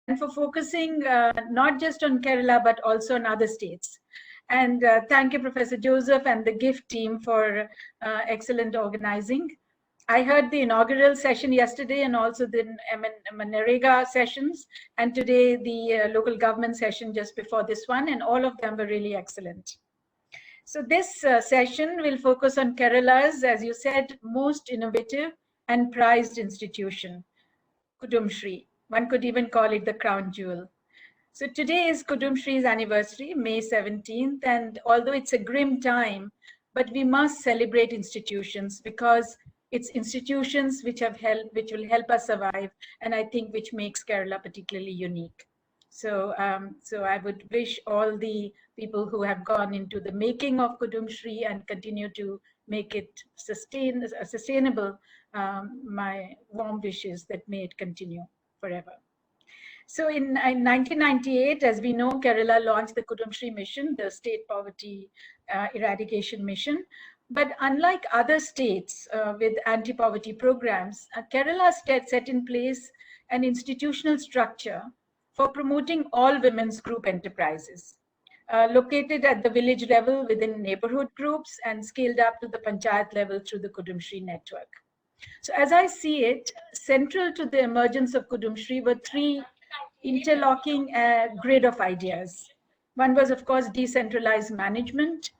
and for focusing not just on Kerala, but also on other states. And thank you, Professor Joseph and the GIFT team for excellent organizing. I heard the inaugural session yesterday and also the Manrega sessions, and today the local government session just before this one, and all of them were really excellent. So this session will focus on Kerala's, as you said, most innovative and prized institution, Kudumshree. One could even call it the crown jewel. So today is Kudumshree's anniversary, May 17th, and although it's a grim time, but we must celebrate institutions because it's institutions which will help us survive, and I think which makes Kerala particularly unique. So, so I would wish all the people who have gone into the making of Kudumshree and continue to make it sustainable, my warm wishes that may it continue forever. So in 1998, as we know, Kerala launched the Kudumshree mission, the state poverty eradication mission. But unlike other states with anti-poverty programs, Kerala set in place an institutional structure for promoting all women's group enterprises, located at the village level within neighborhood groups and scaled up to the panchayat level through the Kudumshree network. So as I see it, central to the emergence of Kudumshree were three interlocking grid of ideas. One was, of course, decentralized management.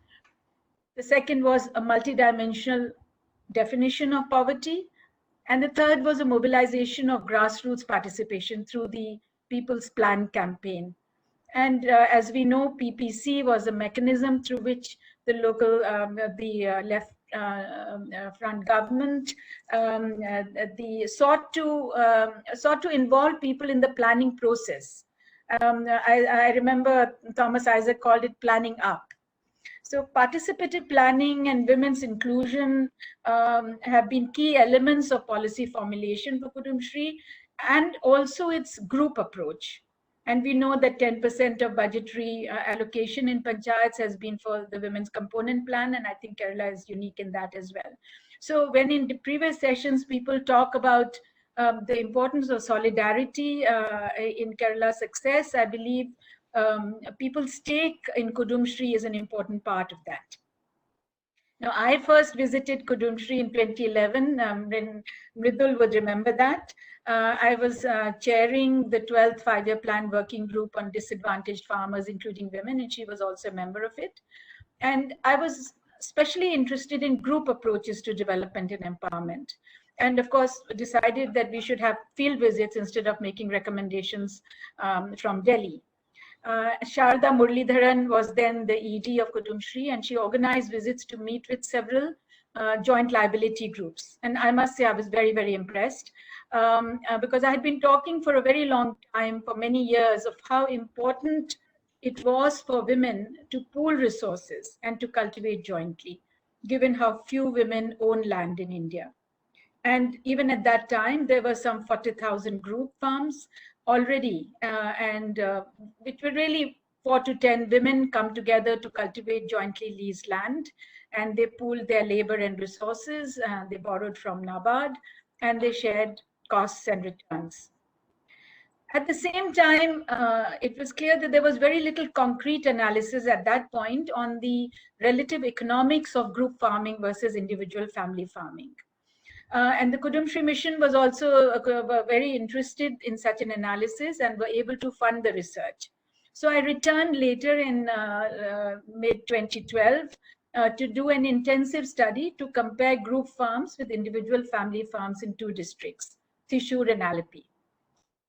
The second was a multidimensional definition of poverty. And the third was a mobilization of grassroots participation through the People's Plan campaign. And as we know, PPC was a mechanism through which the local, left front government sought to involve people in the planning process. I remember Thomas Isaac called it planning up. So participative planning and women's inclusion have been key elements of policy formulation for Kudumshree, and also its group approach. And we know that 10% of budgetary allocation in panchayats has been for the women's component plan, and I think Kerala is unique in that as well. So when in the previous sessions, people talk about the importance of solidarity in Kerala's success, I believe people's stake in Kudumshree is an important part of that. Now, I first visited Kudumshree in 2011, when Mridul would remember that. I was chairing the 12th five-year plan working group on disadvantaged farmers, including women, and she was also a member of it. And I was especially interested in group approaches to development and empowerment. And of course, decided that we should have field visits instead of making recommendations from Delhi. Sharda Muralidharan was then the ED of Kudumshree, and she organized visits to meet with several joint liability groups. And I must say I was very, very impressed because I had been talking for a very long time, for many years, of how important it was for women to pool resources and to cultivate jointly, given how few women own land in India. And even at that time, there were some 40,000 group farms already, and which were really 4 to 10 women come together to cultivate jointly leased land, and they pooled their labor and resources. They borrowed from NABARD, and they shared costs and returns. At the same time, it was clear that there was very little concrete analysis at that point on the relative economics of group farming versus individual family farming. And the Kudumshree mission was also very interested in such an analysis and were able to fund the research. So I returned later in mid-2012 to do an intensive study to compare group farms with individual family farms in 2 districts, Thrissur and Alleppey.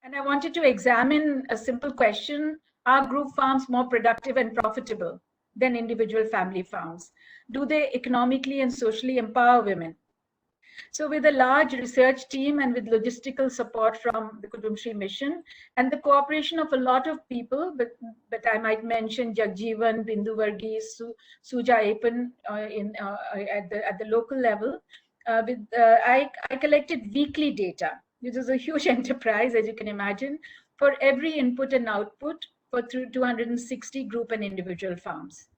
And I wanted to examine a simple question: are group farms more productive and profitable than individual family farms? Do they economically and socially empower women? So with a large research team and with logistical support from the Kudumshree mission and the cooperation of a lot of people, but I might mention Jagjeevan, Bindu Varghese, Suja Apan at the local level, I collected weekly data. This is a huge enterprise, as you can imagine, for every input and output for 260 group and individual farms.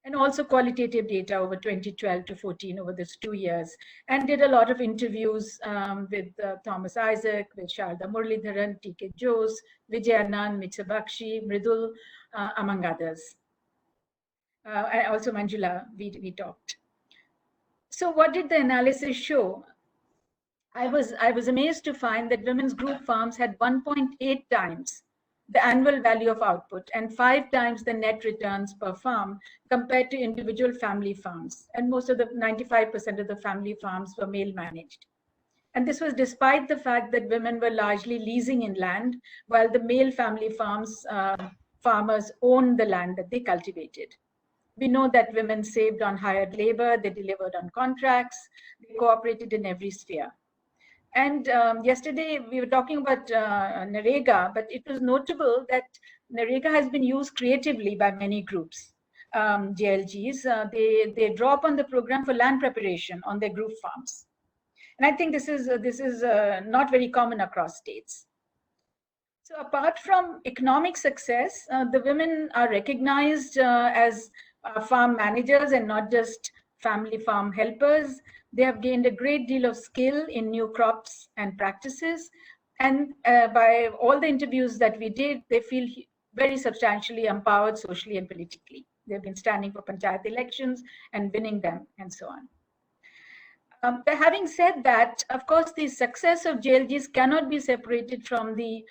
and also qualitative data over 2012 to 14 over these 2 years, and did a lot of interviews with Thomas Isaac, with Sharda Muralidharan, T.K. Jose, Vijay Anand, Mitsa Bakshi, Mridul, among others. And also Manjula, we talked. So what did the analysis show? I was amazed to find that women's group farms had 1.8 times the annual value of output and 5 times the net returns per farm compared to individual family farms. And most of the 95% of the family farms were male managed. And this was despite the fact that women were largely leasing in land, while the male family farmers owned the land that they cultivated. We know that women saved on hired labor, they delivered on contracts, they cooperated in every sphere. And yesterday we were talking about NREGA, but it was notable that NREGA has been used creatively by many groups, JLGs. They draw upon the program for land preparation on their group farms. And I think this is not very common across states. So apart from economic success, the women are recognized as farm managers and not just family farm helpers. They have gained a great deal of skill in new crops and practices. And by all the interviews that we did, they feel very substantially empowered socially and politically. They've been standing for panchayat elections and winning them and so on. Having said that, of course, the success of JLGs cannot be separated from the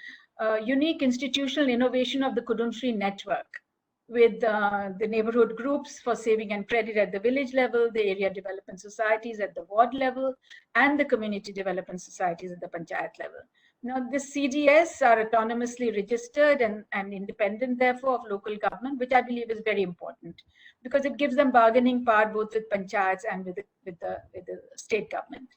unique institutional innovation of the Kudumshree network, with the neighborhood groups for saving and credit at the village level, the area development societies at the ward level, and the community development societies at the panchayat level. Now, the CDS are autonomously registered and independent, therefore, of local government, which I believe is very important because it gives them bargaining power both with panchayats and with the state government.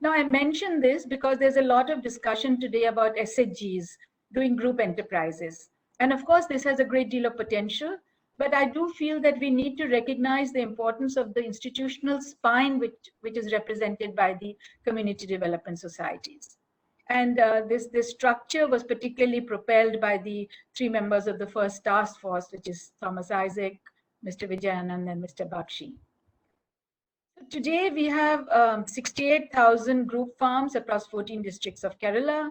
Now, I mention this because there's a lot of discussion today about SHGs doing group enterprises. And of course, this has a great deal of potential, but I do feel that we need to recognize the importance of the institutional spine which is represented by the community development societies. And this structure was particularly propelled by the 3 members of the first task force, which is Thomas Isaac, Mr. Vijay Anand, and Mr. Bakshi. Today, we have 68,000 group farms across 14 districts of Kerala.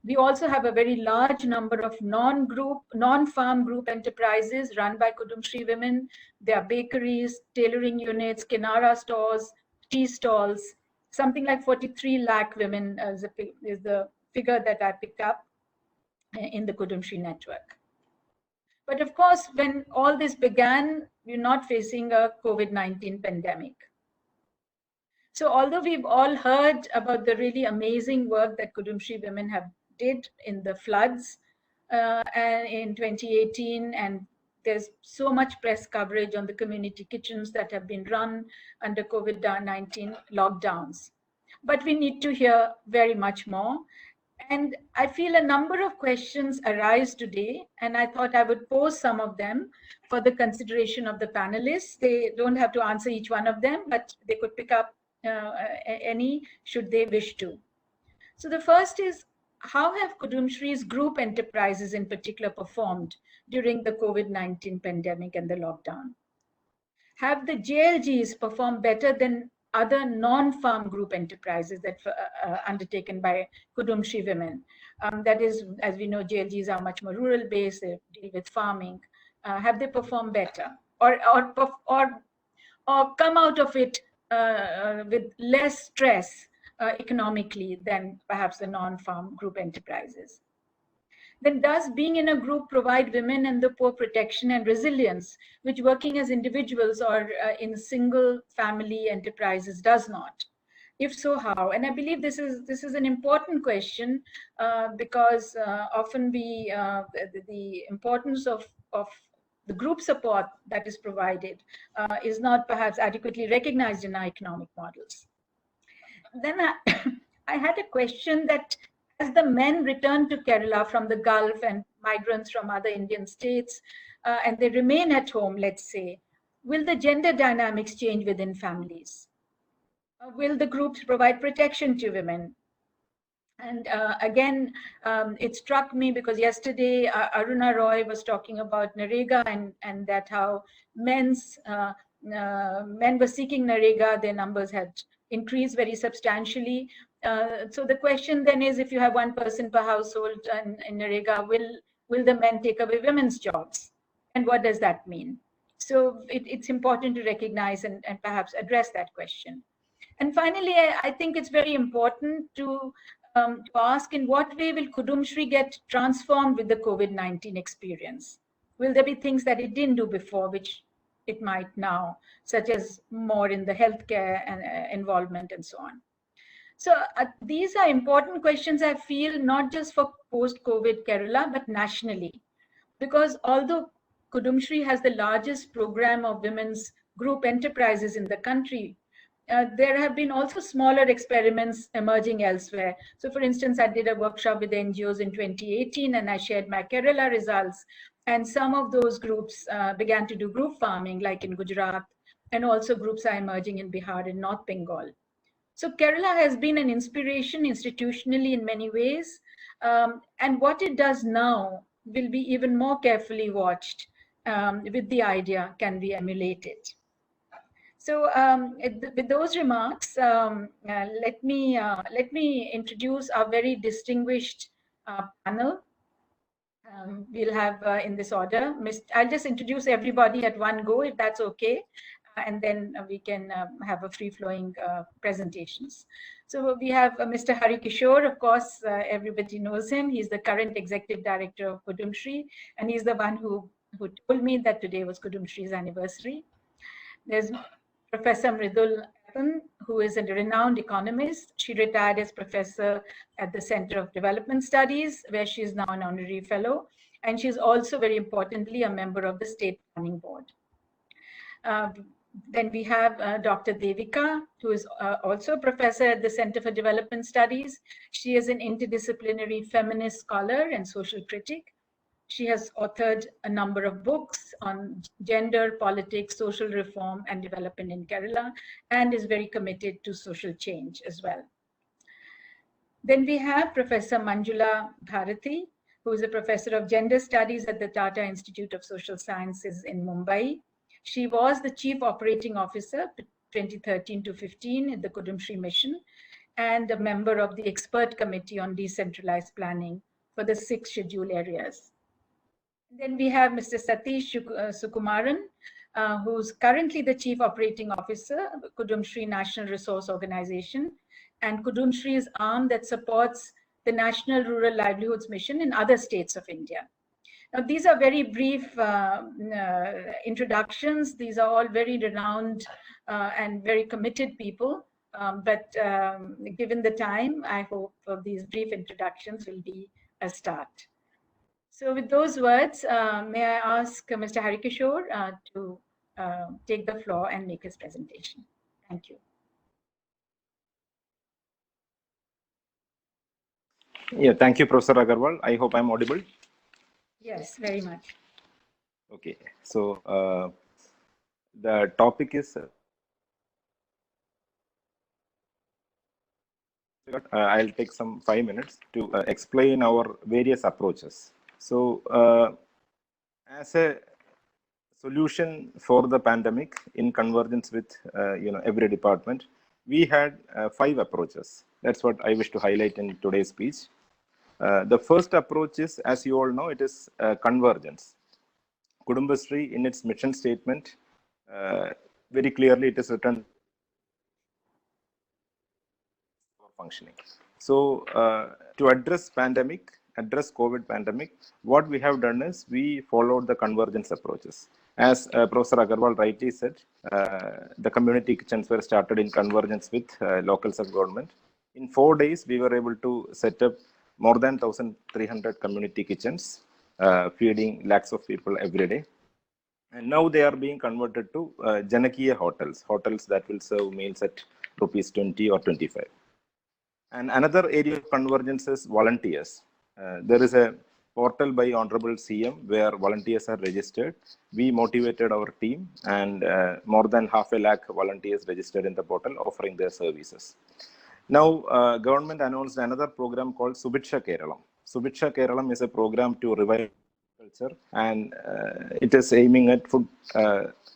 We also have a very large number of non-farm group enterprises run by Kudumshree women. There are bakeries, tailoring units, Kinara stores, tea stalls. Something like 43 lakh women is the figure that I picked up in the Kudumshree network. But of course, when all this began, we're not facing a COVID-19 pandemic. So although we've all heard about the really amazing work that Kudumshree women did in the floods in 2018, and there's so much press coverage on the community kitchens that have been run under COVID-19 lockdowns. But we need to hear very much more. And I feel a number of questions arise today, and I thought I would pose some of them for the consideration of the panelists. They don't have to answer each one of them, but they could pick up any should they wish to. So the first is, how have Kudumshree's group enterprises in particular performed during the COVID-19 pandemic and the lockdown? Have the JLGs performed better than other non-farm group enterprises that undertaken by Kudumshree women? That is, as we know, JLGs are much more rural based, they deal with farming. Have they performed better or come out of it with less stress economically than perhaps the non-farm group enterprises? Then does being in a group provide women and the poor protection and resilience, which working as individuals or in single family enterprises does not? If so, how? And I believe this is an important question because often the importance of the group support that is provided is not perhaps adequately recognized in our economic models. Then I had a question that as the men return to Kerala from the Gulf and migrants from other Indian states, and they remain at home, let's say, will the gender dynamics change within families? Will the groups provide protection to women? And again, it struck me because yesterday Aruna Roy was talking about Narega and that how men were seeking Narega, their numbers had increased very substantially. So the question then is, if you have one person per household in Narega, will the men take away women's jobs? And what does that mean? So it's important to recognize and perhaps address that question. And finally, I think it's very important to ask, in what way will Kudumshri get transformed with the COVID-19 experience? Will there be things that it didn't do before, which it might now, such as more in the healthcare and involvement and so on? So these are important questions, I feel, not just for post-COVID Kerala, but nationally. Because although Kudumshri has the largest program of women's group enterprises in the country, there have been also smaller experiments emerging elsewhere. So for instance, I did a workshop with NGOs in 2018 and I shared my Kerala results. And some of those groups began to do group farming, like in Gujarat, and also groups are emerging in Bihar and North Bengal. So Kerala has been an inspiration institutionally in many ways. And what it does now will be even more carefully watched with the idea, can we emulate it? So with those remarks, let me introduce our very distinguished panel. We'll have in this order. I'll just introduce everybody at one go, if that's okay, and then we can have a free-flowing presentations. So we have Mr. Hari Kishore, of course, everybody knows him. He's the current executive director of Kudumshri, and he's the one who told me that today was Kudumshri's anniversary. There's Professor Mridul Appan, who is a renowned economist. She retired as professor at the Center of Development Studies, where she is now an honorary fellow. And she's also, very importantly, a member of the State Planning Board. Then we have Dr. Devika, who is also a professor at the Center for Development Studies. She is an interdisciplinary feminist scholar and social critic. She has authored a number of books on gender, politics, social reform, and development in Kerala, and is very committed to social change as well. Then we have Professor Manjula Bharati, who is a professor of gender studies at the Tata Institute of Social Sciences in Mumbai. She was the chief operating officer 2013 to 15 at the Kudumshri Mission and a member of the expert committee on decentralized planning for the 6 scheduled areas. Then we have Mr. Satish Sukumaran, who's currently the Chief Operating Officer of Kudumshri National Resource Organization, and Kudumshri's arm that supports the National Rural Livelihoods Mission in other states of India. Now, these are very brief introductions. These are all very renowned and very committed people. But given the time, I hope these brief introductions will be a start. So with those words, may I ask Mr. Hari Kishore to take the floor and make his presentation. Thank you. Yeah, thank you, Professor Agarwal. I hope I'm audible. Yes, very much. Okay, so the topic is I'll take some 5 minutes to explain our various approaches. So as a solution for the pandemic in convergence with every department, we had 5 approaches. That's what I wish to highlight in today's speech. The first approach is, as you all know, it is convergence. Kudumbashree, in its mission statement, very clearly it is written for functioning. So to address COVID pandemic, what we have done is we followed the convergence approaches. As Professor Agarwal rightly said, the community kitchens were started in convergence with local sub-government. In 4 days, we were able to set up more than 1,300 community kitchens, feeding lakhs of people every day. And now they are being converted to Janakiya hotels that will serve meals at rupees 20 or 25. And another area of convergence is volunteers. There is a portal by Honorable CM where volunteers are registered. We motivated our team and more than 500,000 volunteers registered in the portal offering their services. Now, government announced another program called Subiksha Keralam. Subiksha Keralam is a program to revive culture, and it is aiming at food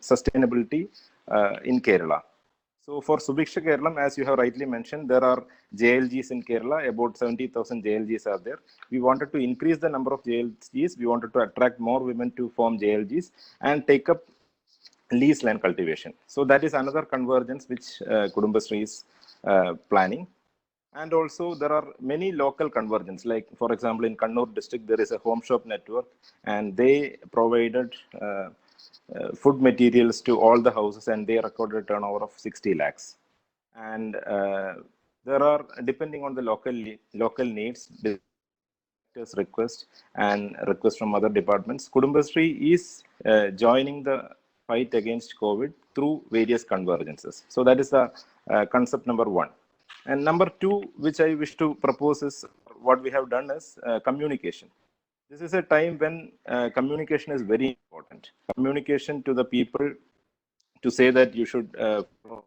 sustainability in Kerala. So for Subiksha Keralam, as you have rightly mentioned, there are JLGs in Kerala, about 70,000 JLGs are there. We wanted to increase the number of JLGs. We wanted to attract more women to form JLGs and take up lease land cultivation. So that is another convergence which Kudumbashree is planning. And also there are many local convergence, like for example in Kannur district there is a home shop network, and they provided food materials to all the houses, and they recorded a turnover of 60 lakhs. And there are, depending on the local needs, request and request from other departments, Kudumbashree is joining the fight against COVID through various convergences. So that is the concept number one. And number two, which I wish to propose, is what we have done is communication. This is a time when communication is very important. Communication to the people, to say that you should follow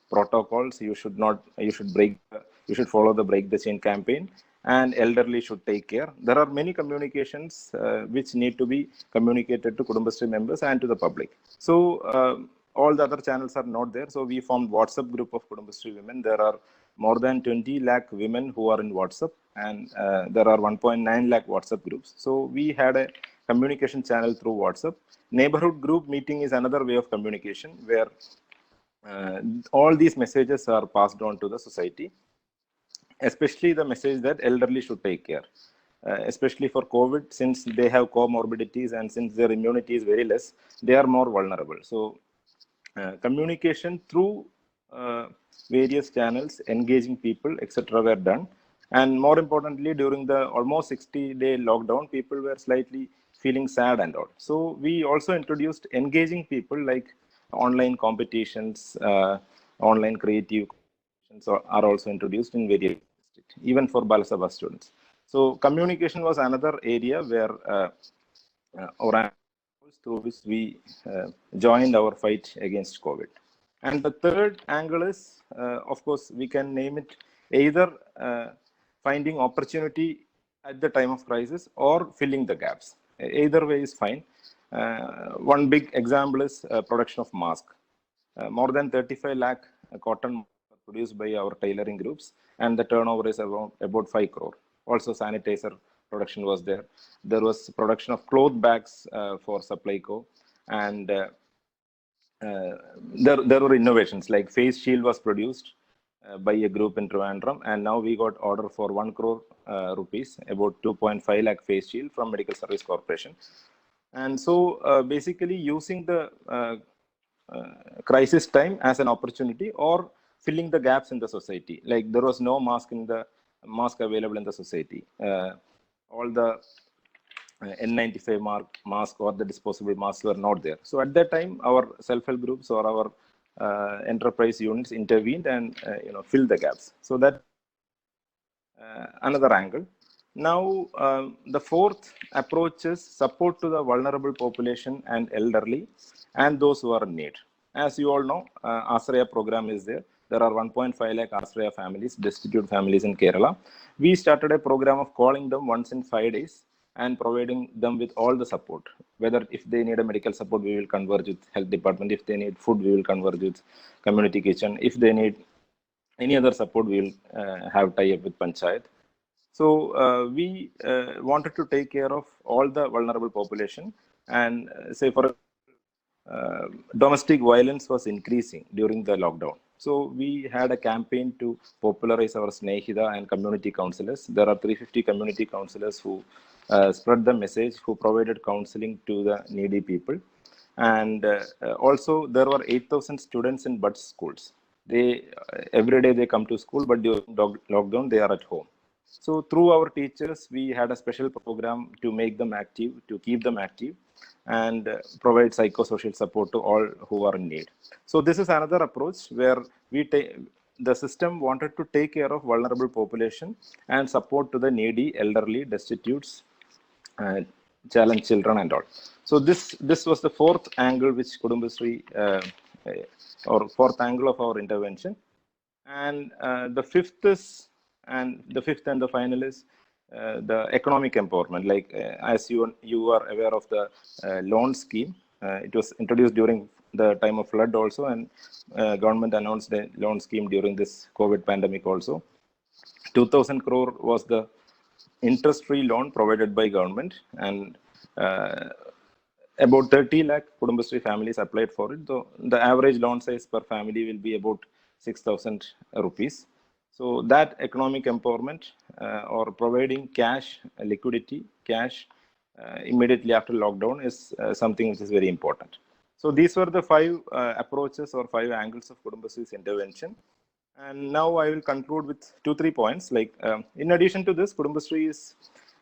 protocols, you should follow the break the chain campaign, and elderly should take care. There are many communications which need to be communicated to Kudumbashree members and to the public. So all the other channels are not there. So we formed WhatsApp group of Kudumbashree women. There are more than 20 lakh women who are in WhatsApp, and there are 1.9 lakh WhatsApp groups. So we had a communication channel through WhatsApp. Neighborhood group meeting is another way of communication, where all these messages are passed on to the society, especially the message that elderly should take care. Especially for COVID, since they have comorbidities and since their immunity is very less, they are more vulnerable. So communication through various channels, engaging people, etc., were done. And more importantly, during the almost 60-day lockdown, people were slightly feeling sad and all. So we also introduced engaging people, like online competitions, online creative competitions are also introduced in various districts, even for Balasabha students. So communication was another area where our through which we joined our fight against COVID. And the third angle is, of course, we can name it either finding opportunity at the time of crisis or filling the gaps. Either way is fine. One big example is production of mask. More than 35 lakh cotton produced by our tailoring groups, and the turnover is about 5 crore. Also sanitizer production was there. There was production of cloth bags for Supplyco, and there were innovations like face shield was produced by a group in Trivandrum, and now we got order for 1 crore rupees, about 2.5 lakh face shield from Medical Service Corporation. And so basically using the crisis time as an opportunity, or filling the gaps in the society. Like there was no mask available in the society. All the N95 mask or the disposable masks were not there. So at that time, our self-help groups or our enterprise units intervened and filled the gaps. So that another angle. Now, the fourth approach is support to the vulnerable population and elderly and those who are in need. As you all know, Asraya program is there. There are 1.5 lakh Asraya families, destitute families in Kerala. We started a program of calling them once in 5 days and providing them with all the support. Whether if they need a medical support, we will converge with health department. If they need food, we will converge with community kitchen. If they need any other support, we will have tie-up with Panchayat. So we wanted to take care of all the vulnerable population, and say for domestic violence was increasing during the lockdown. So we had a campaign to popularize our Snehida and community counselors. There are 350 community counselors who spread the message, who provided counseling to the needy people. And also there were 8,000 students in BUDS schools. They every day they come to school, but during lockdown they are at home. So through our teachers, we had a special program to make them active, to keep them active, and provide psychosocial support to all who are in need. So this is another approach where the system wanted to take care of vulnerable population and support to the needy, elderly, destitutes, challenged children and all. So this was the fourth angle which Kudumbashree or fourth angle of our intervention. And the fifth and the final is the economic empowerment. Like as you are aware of the loan scheme, it was introduced during the time of flood also, and government announced a loan scheme during this COVID pandemic also. 2,000 crore was the interest-free loan provided by government, and about 30 lakh Kudumbashree families applied for it. So the average loan size per family will be about 6,000 rupees. So that economic empowerment or providing cash liquidity, cash immediately after lockdown is something which is very important. So these were the five approaches or five angles of Kudumbashree's intervention. And now I will conclude with 2-3 points. Like in addition to this, Kudumbashree is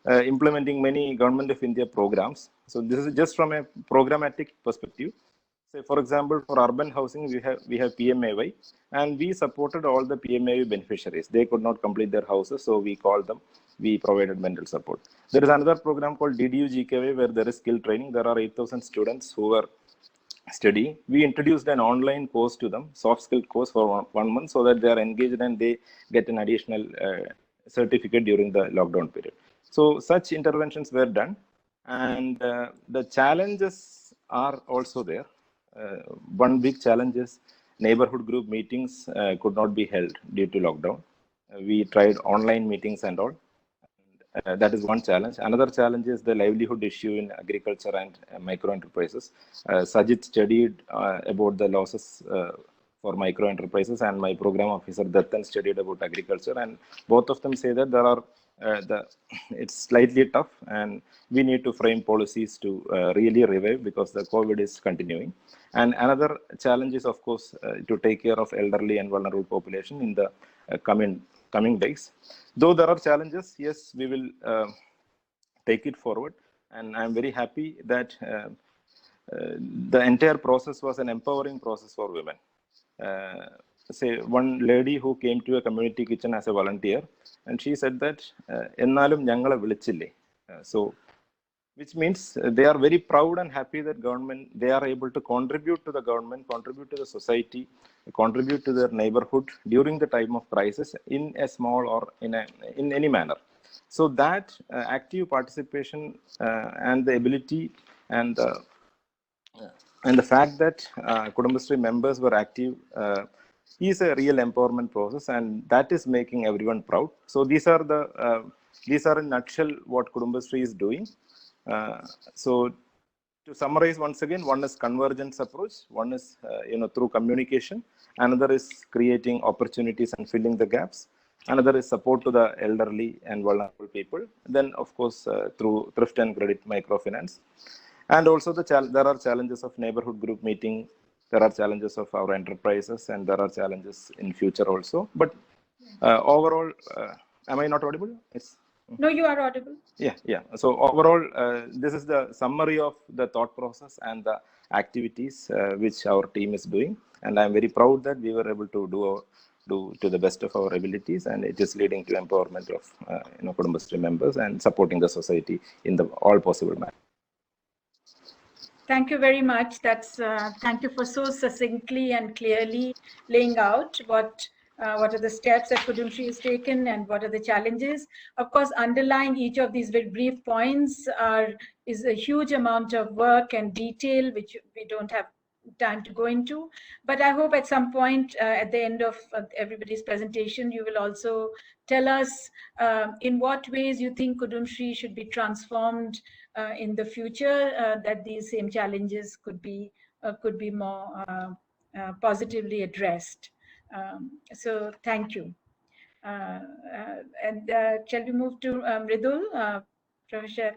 implementing many Government of India programs. So this is just from a programmatic perspective. Say, for example, for urban housing, we have PMAY, and we supported all the PMAY beneficiaries. They could not complete their houses, so we called them. We provided mental support. There is another program called DDU-GKY, where there is skill training. There are 8,000 students who are study. We introduced an online course to them, soft skill course for 1 month, so that they are engaged and they get an additional certificate during the lockdown period. So such interventions were done, and the challenges are also there. One big challenge is neighborhood group meetings could not be held due to lockdown. We tried online meetings and all. That is one challenge. Another challenge is the livelihood issue in agriculture and micro enterprises. Sajid studied about the losses for micro enterprises, and my program officer Dattan studied about agriculture, and both of them say that there are it's slightly tough, and we need to frame policies to really revive, because the COVID is continuing. And another challenge is, of course, to take care of elderly and vulnerable population in the coming days. Though there are challenges, yes, we will take it forward. And I'm very happy that the entire process was an empowering process for women. Say, one lady who came to a community kitchen as a volunteer, and she said that, "Ennalum ഞങ്ങളെ വിളിച്ചില്ലേ?" So, which means they are very proud and happy that they are able to contribute to the government, contribute to the society, contribute to their neighborhood during the time of crisis in a small or in any manner. So that active participation and the ability and the fact that Kudumbashree members were active is a real empowerment process, and that is making everyone proud. So these are in nutshell what Kudumbashree is doing. So to summarize once again, one is convergence approach, one is through communication, another is creating opportunities and filling the gaps, another is support to the elderly and vulnerable people, then of course through thrift and credit microfinance. And also there are challenges of neighborhood group meeting, there are challenges of our enterprises, and there are challenges in future also. But overall, am I not audible? No, you are audible. Yeah. So overall, this is the summary of the thought process and the activities which our team is doing. And I'm very proud that we were able to do to the best of our abilities, and it is leading to empowerment of Kudumbashree members and supporting the society in the all possible manner. Thank you very much. Thank you for so succinctly and clearly laying out what are the steps that Kudumbashree has taken and what are the challenges. Of course, underlying each of these very brief points is a huge amount of work and detail, which we don't have time to go into. But I hope at some point at the end of everybody's presentation, you will also tell us in what ways you think Kudumbashree should be transformed in the future, that these same challenges could be more positively addressed. So thank you. And shall we move to Mridul, Professor?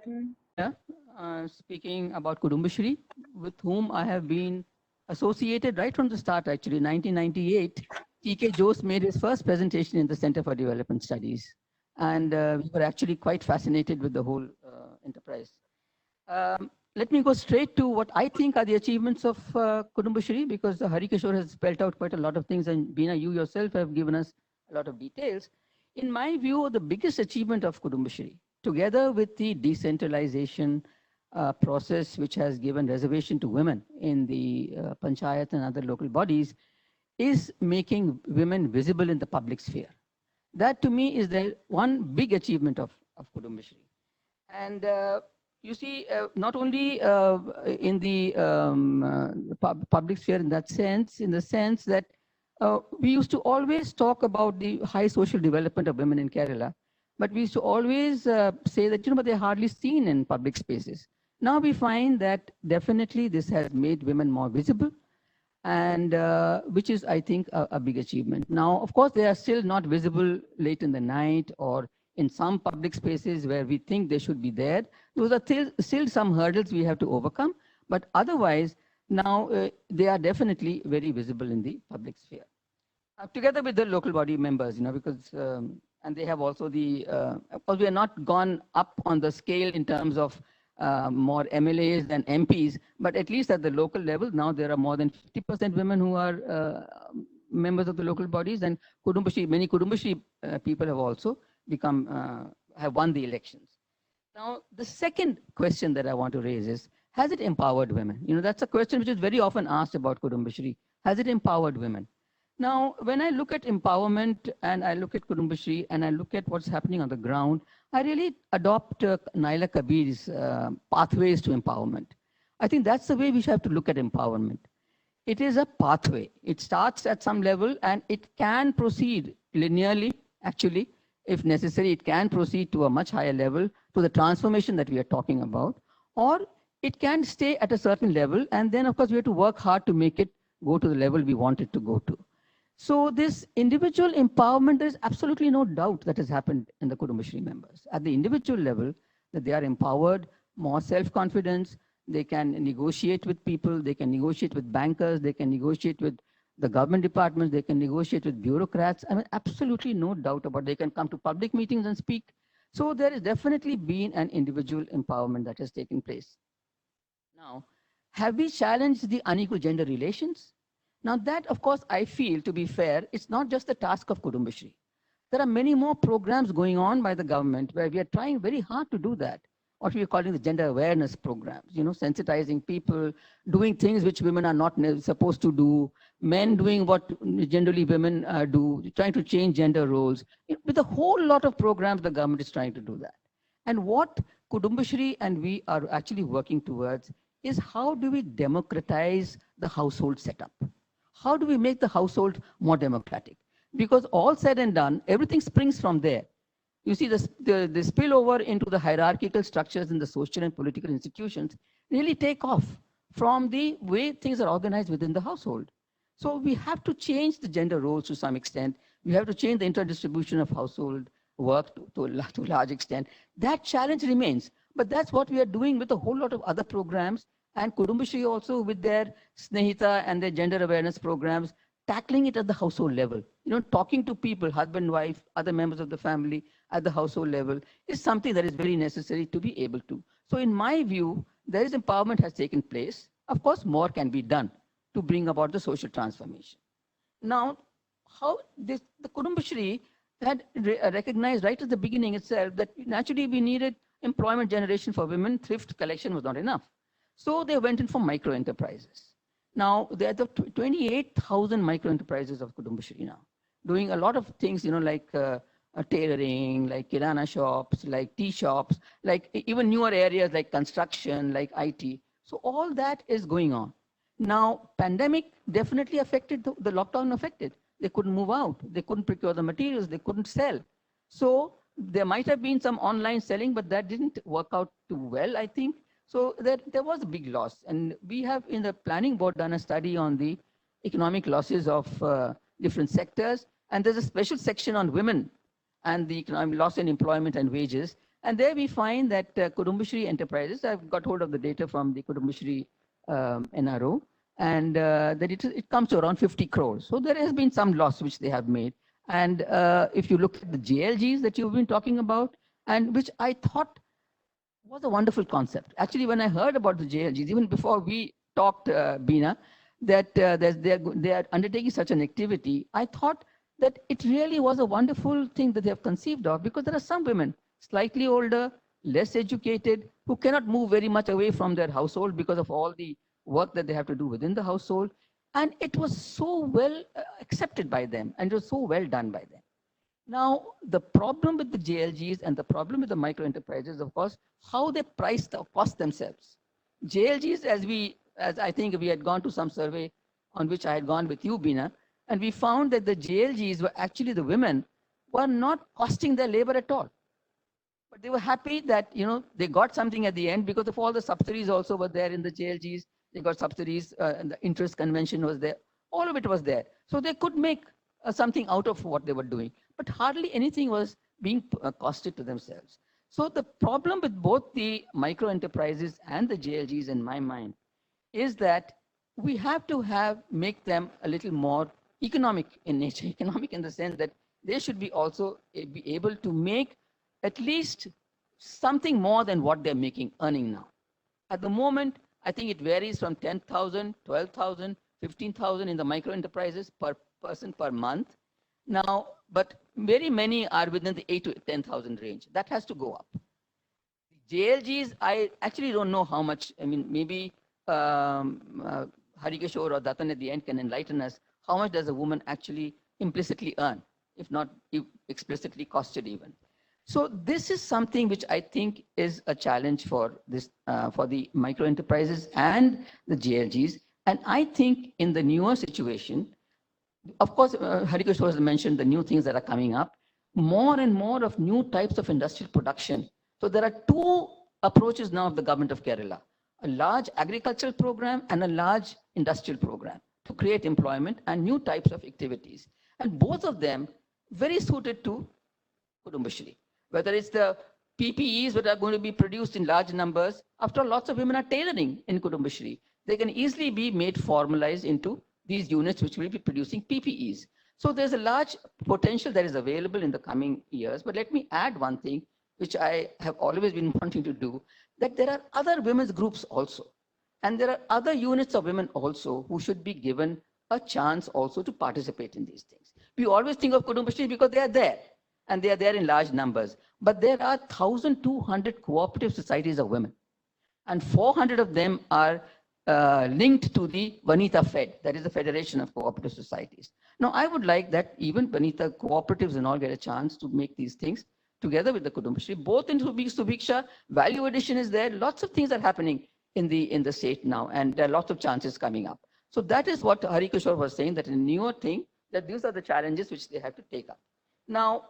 Speaking about Kudumbashree, with whom I have been associated right from the start, actually. 1998, T.K. Jose made his first presentation in the Center for Development Studies. And we were actually quite fascinated with the whole enterprise. Let me go straight to what I think are the achievements of Kudumbashree, because Harikishore has spelled out quite a lot of things, and Beena, you yourself have given us a lot of details. In my view, the biggest achievement of Kudumbashree, together with the decentralization process which has given reservation to women in the panchayat and other local bodies, is making women visible in the public sphere. That to me is the one big achievement of Kudumbashree. And you see, not only in the public sphere in that sense, in the sense that we used to always talk about the high social development of women in Kerala, but we used to always say that, but they're hardly seen in public spaces. Now we find that definitely this has made women more visible, and which is, I think, a big achievement. Now, of course, they are still not visible late in the night or in some public spaces where we think they should be there. Those are still some hurdles we have to overcome, but otherwise, now they are definitely very visible in the public sphere. Together with the local body members, because, and they have also of course, we are not gone up on the scale in terms of more MLAs than MPs, but at least at the local level, now there are more than 50% women who are members of the local bodies, and many Kudumbashree people have also have won the elections. Now, the second question that I want to raise is, has it empowered women? That's a question which is very often asked about Kudumbashree. Has it empowered women? Now, when I look at empowerment and I look at Kudumbashree and I look at what's happening on the ground, I really adopt Naila Kabir's pathways to empowerment. I think that's the way we should have to look at empowerment. It is a pathway. It starts at some level and it can proceed linearly, actually. If necessary, it can proceed to a much higher level, to the transformation that we are talking about, or it can stay at a certain level, and then, of course, we have to work hard to make it go to the level we want it to go to. So this individual empowerment, there is absolutely no doubt that has happened in the Kudumbashree members. At the individual level, that they are empowered, more self-confidence, they can negotiate with people, they can negotiate with bankers, they can negotiate with the government departments, they can negotiate with bureaucrats. I mean, absolutely no doubt about it. They can come to public meetings and speak. So there has definitely been an individual empowerment that has taken place. Now, have we challenged the unequal gender relations? Now that, of course, I feel, to be fair, it's not just the task of Kudumbashree. There are many more programs going on by the government where we are trying very hard to do that. What we are calling the gender awareness programs, sensitizing people, doing things which women are not supposed to do, men doing what generally women do, trying to change gender roles. With a whole lot of programs, the government is trying to do that. And what Kudumbashree and we are actually working towards is, how do we democratize the household setup? How do we make the household more democratic? Because all said and done, everything springs from there. You see, the spillover into the hierarchical structures in the social and political institutions really take off from the way things are organized within the household. So we have to change the gender roles to some extent. We have to change the interdistribution of household work to a large extent. That challenge remains. But that's what we are doing with a whole lot of other programs. And Kudumbashree also, with their Snehita and their gender awareness programs, tackling it at the household level. Talking to people, husband, wife, other members of the family at the household level is something that is very necessary to be able to. So in my view, there is empowerment has taken place. Of course, more can be done to bring about the social transformation. Now, how the Kudumbashree had recognized right at the beginning itself that naturally we needed employment generation for women. Thrift collection was not enough. So they went in for micro enterprises. Now, there are the 28,000 micro enterprises of Kudumbashree now, doing a lot of things, like tailoring, like kirana shops, like tea shops, like even newer areas like construction, like IT. So all that is going on. Now, pandemic definitely affected, the lockdown affected. They couldn't move out. They couldn't procure the materials. They couldn't sell. So there might have been some online selling, but that didn't work out too well, I think. So there was a big loss. And we have in the planning board done a study on the economic losses of different sectors. And there's a special section on women and the economic loss in employment and wages. And there we find that Kudumbashree enterprises, I've got hold of the data from the Kudumbashree NRO, and that it comes to around 50 crores. So there has been some loss which they have made. And if you look at the JLGs that you've been talking about, and which I thought was a wonderful concept. Actually, when I heard about the JLGs, even before we talked, Beena, that they are undertaking such an activity, I thought that it really was a wonderful thing that they have conceived of, because there are some women, slightly older, less educated, who cannot move very much away from their household because of all the work that they have to do within the household. And it was so well accepted by them, and it was so well done by them. Now, the problem with the JLGs and the problem with the micro enterprises, of course, how they price the cost themselves. JLGs, as I think we had gone to some survey on which I had gone with you, Bina, and we found that the JLGs were actually the women were not costing their labor at all. But they were happy that, they got something at the end because of all the subsidies also were there in the JLGs. They got subsidies and the interest convention was there. All of it was there. So they could make something out of what they were doing, but hardly anything was being costed to themselves. So the problem with both the micro enterprises and the JLGs in my mind is that we have to make them a little more economic in nature, economic in the sense that they should be also be able to make at least something more than what they're earning now. At the moment, I think it varies from 10,000, 12,000, 15,000 in the micro enterprises per person per month. Now, but very many are within the 8 to 10,000 range. That has to go up. JLGs, I actually don't know how much. I mean, maybe Harikishore or Datan at the end can enlighten us. How much does a woman actually implicitly earn, if not explicitly costed even? So this is something which I think is a challenge for this, for the micro enterprises and the JLGs. And I think in the newer situation, of course, Harikishore has mentioned the new things that are coming up, more and more of new types of industrial production. So there are two approaches now of the government of Kerala, a large agricultural program and a large industrial program to create employment and new types of activities. And both of them very suited to Kudumbashree. Whether it's the PPEs that are going to be produced in large numbers, after all, lots of women are tailoring in Kudumbashree. They can easily be made formalized into these units which will be producing PPEs. So there's a large potential that is available in the coming years. But let me add one thing, which I have always been wanting to do, that there are other women's groups also. And there are other units of women also who should be given a chance also to participate in these things. We always think of Kudumbashree because they are there. And they are there in large numbers. But there are 1,200 cooperative societies of women. And 400 of them are linked to the Vanita Fed, that is the Federation of Cooperative Societies. Now, I would like that even Vanita cooperatives and all get a chance to make these things together with the Kudumbashree, both in Subiksha, value addition is there, lots of things are happening in the state now, and there are lots of chances coming up. So that is what Harikishore was saying, that in a newer thing, that these are the challenges which they have to take up. Now,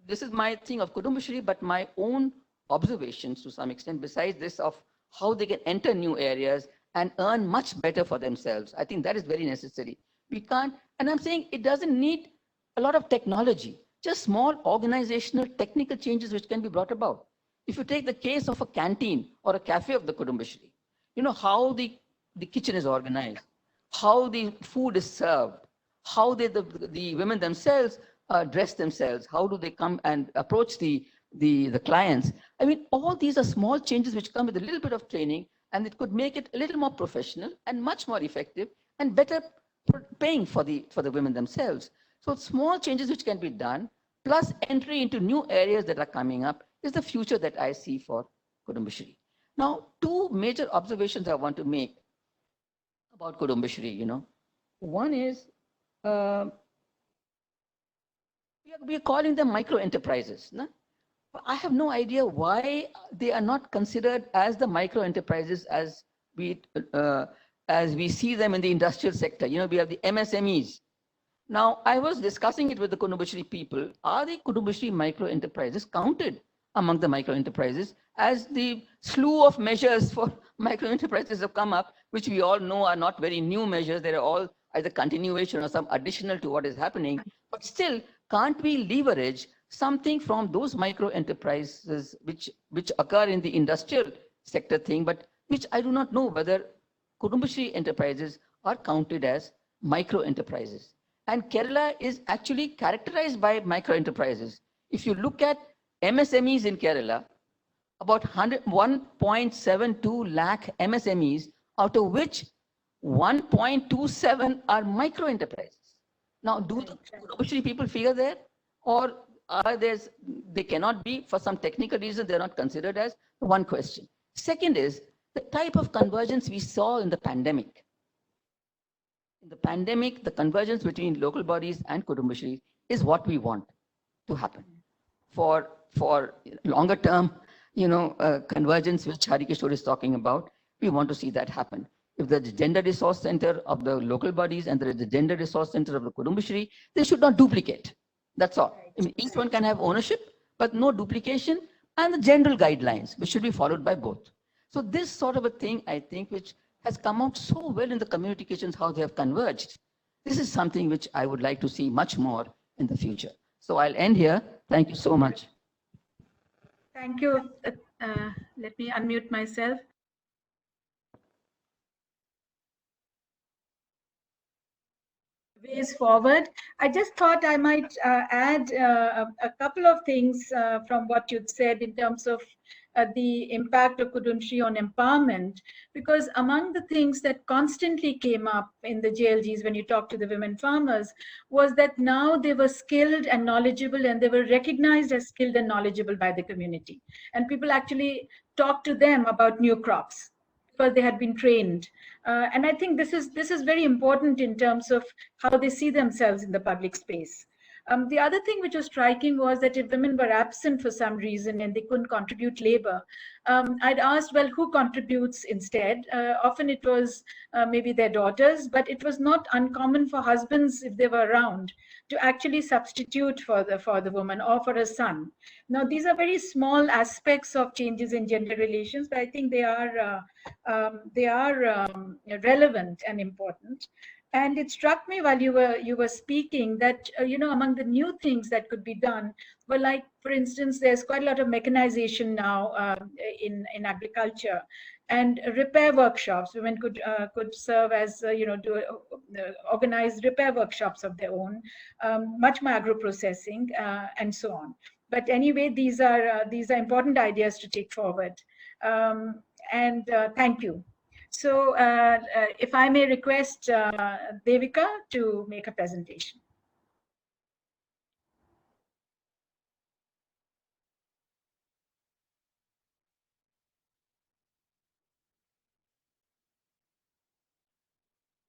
this is my thing of Kudumbashree, but my own observations to some extent, besides this of how they can enter new areas and earn much better for themselves. I think that is very necessary. We can't, and I'm saying it doesn't need a lot of technology, just small organizational technical changes which can be brought about. If you take the case of a canteen or a cafe of the Kudumbashree, how the kitchen is organized, how the food is served, how the women themselves dress themselves, how do they come and approach the clients. I mean, all these are small changes which come with a little bit of training, and it could make it a little more professional and much more effective and better paying for the women themselves. So small changes which can be done, plus entry into new areas that are coming up, is the future that I see for Kudumbashree. Now, two major observations I want to make about Kudumbashree. One is, we are calling them micro enterprises. No? I have no idea why they are not considered as the micro enterprises as we see them in the industrial sector. We have the MSMEs. Now, I was discussing it with the Kudumbashree people. Are the Kudumbashree micro enterprises counted among the micro enterprises, as the slew of measures for micro enterprises have come up, which we all know are not very new measures. They are all either continuation or some additional to what is happening. But still, can't we leverage something from those micro enterprises which occur in the industrial sector thing, but which I do not know whether Kudumbashree enterprises are counted as micro enterprises. And Kerala is actually characterized by micro enterprises. If you look at MSMEs in Kerala, about 1.72 lakh MSMEs, out of which 1.27 are micro enterprises. Now, do the Kudumbashree people figure there, or they cannot be, for some technical reason, they're not considered as? One question. Second is the type of convergence we saw in the pandemic. In the pandemic, the convergence between local bodies and Kudumbashree is what we want to happen. For longer term, convergence which Harikishore is talking about, we want to see that happen. If there's a gender resource center of the local bodies and there is a gender resource center of the Kudumbashree, they should not duplicate. That's all. I mean, each one can have ownership, but no duplication, and the general guidelines, which should be followed by both. So this sort of a thing, I think, which has come out so well in the communications, how they have converged. This is something which I would like to see much more in the future. So I'll end here. Thank you so much. Thank you. Let me unmute myself. Ways forward. I just thought I might add a couple of things from what you'd said in terms of the impact of Kudumbashree on empowerment, because among the things that constantly came up in the JLGs when you talk to the women farmers was that now they were skilled and knowledgeable, and they were recognized as skilled and knowledgeable by the community. And people actually talked to them about new crops because they had been trained. And I think this is very important in terms of how they see themselves in the public space. The other thing which was striking was that if women were absent for some reason and they couldn't contribute labor, I'd asked, well, who contributes instead? Often it was maybe their daughters, but it was not uncommon for husbands, if they were around, to actually substitute for the woman or for a son. Now, these are very small aspects of changes in gender relations, but I think they are relevant and important. And it struck me while you were speaking that among the new things that could be done were, like, for instance, there's quite a lot of mechanization now in agriculture, and repair workshops. Women could serve as do organized repair workshops of their own, much more agro processing, and so on. But anyway, these are important ideas to take forward. And thank you. So if I may request Devika to make a presentation.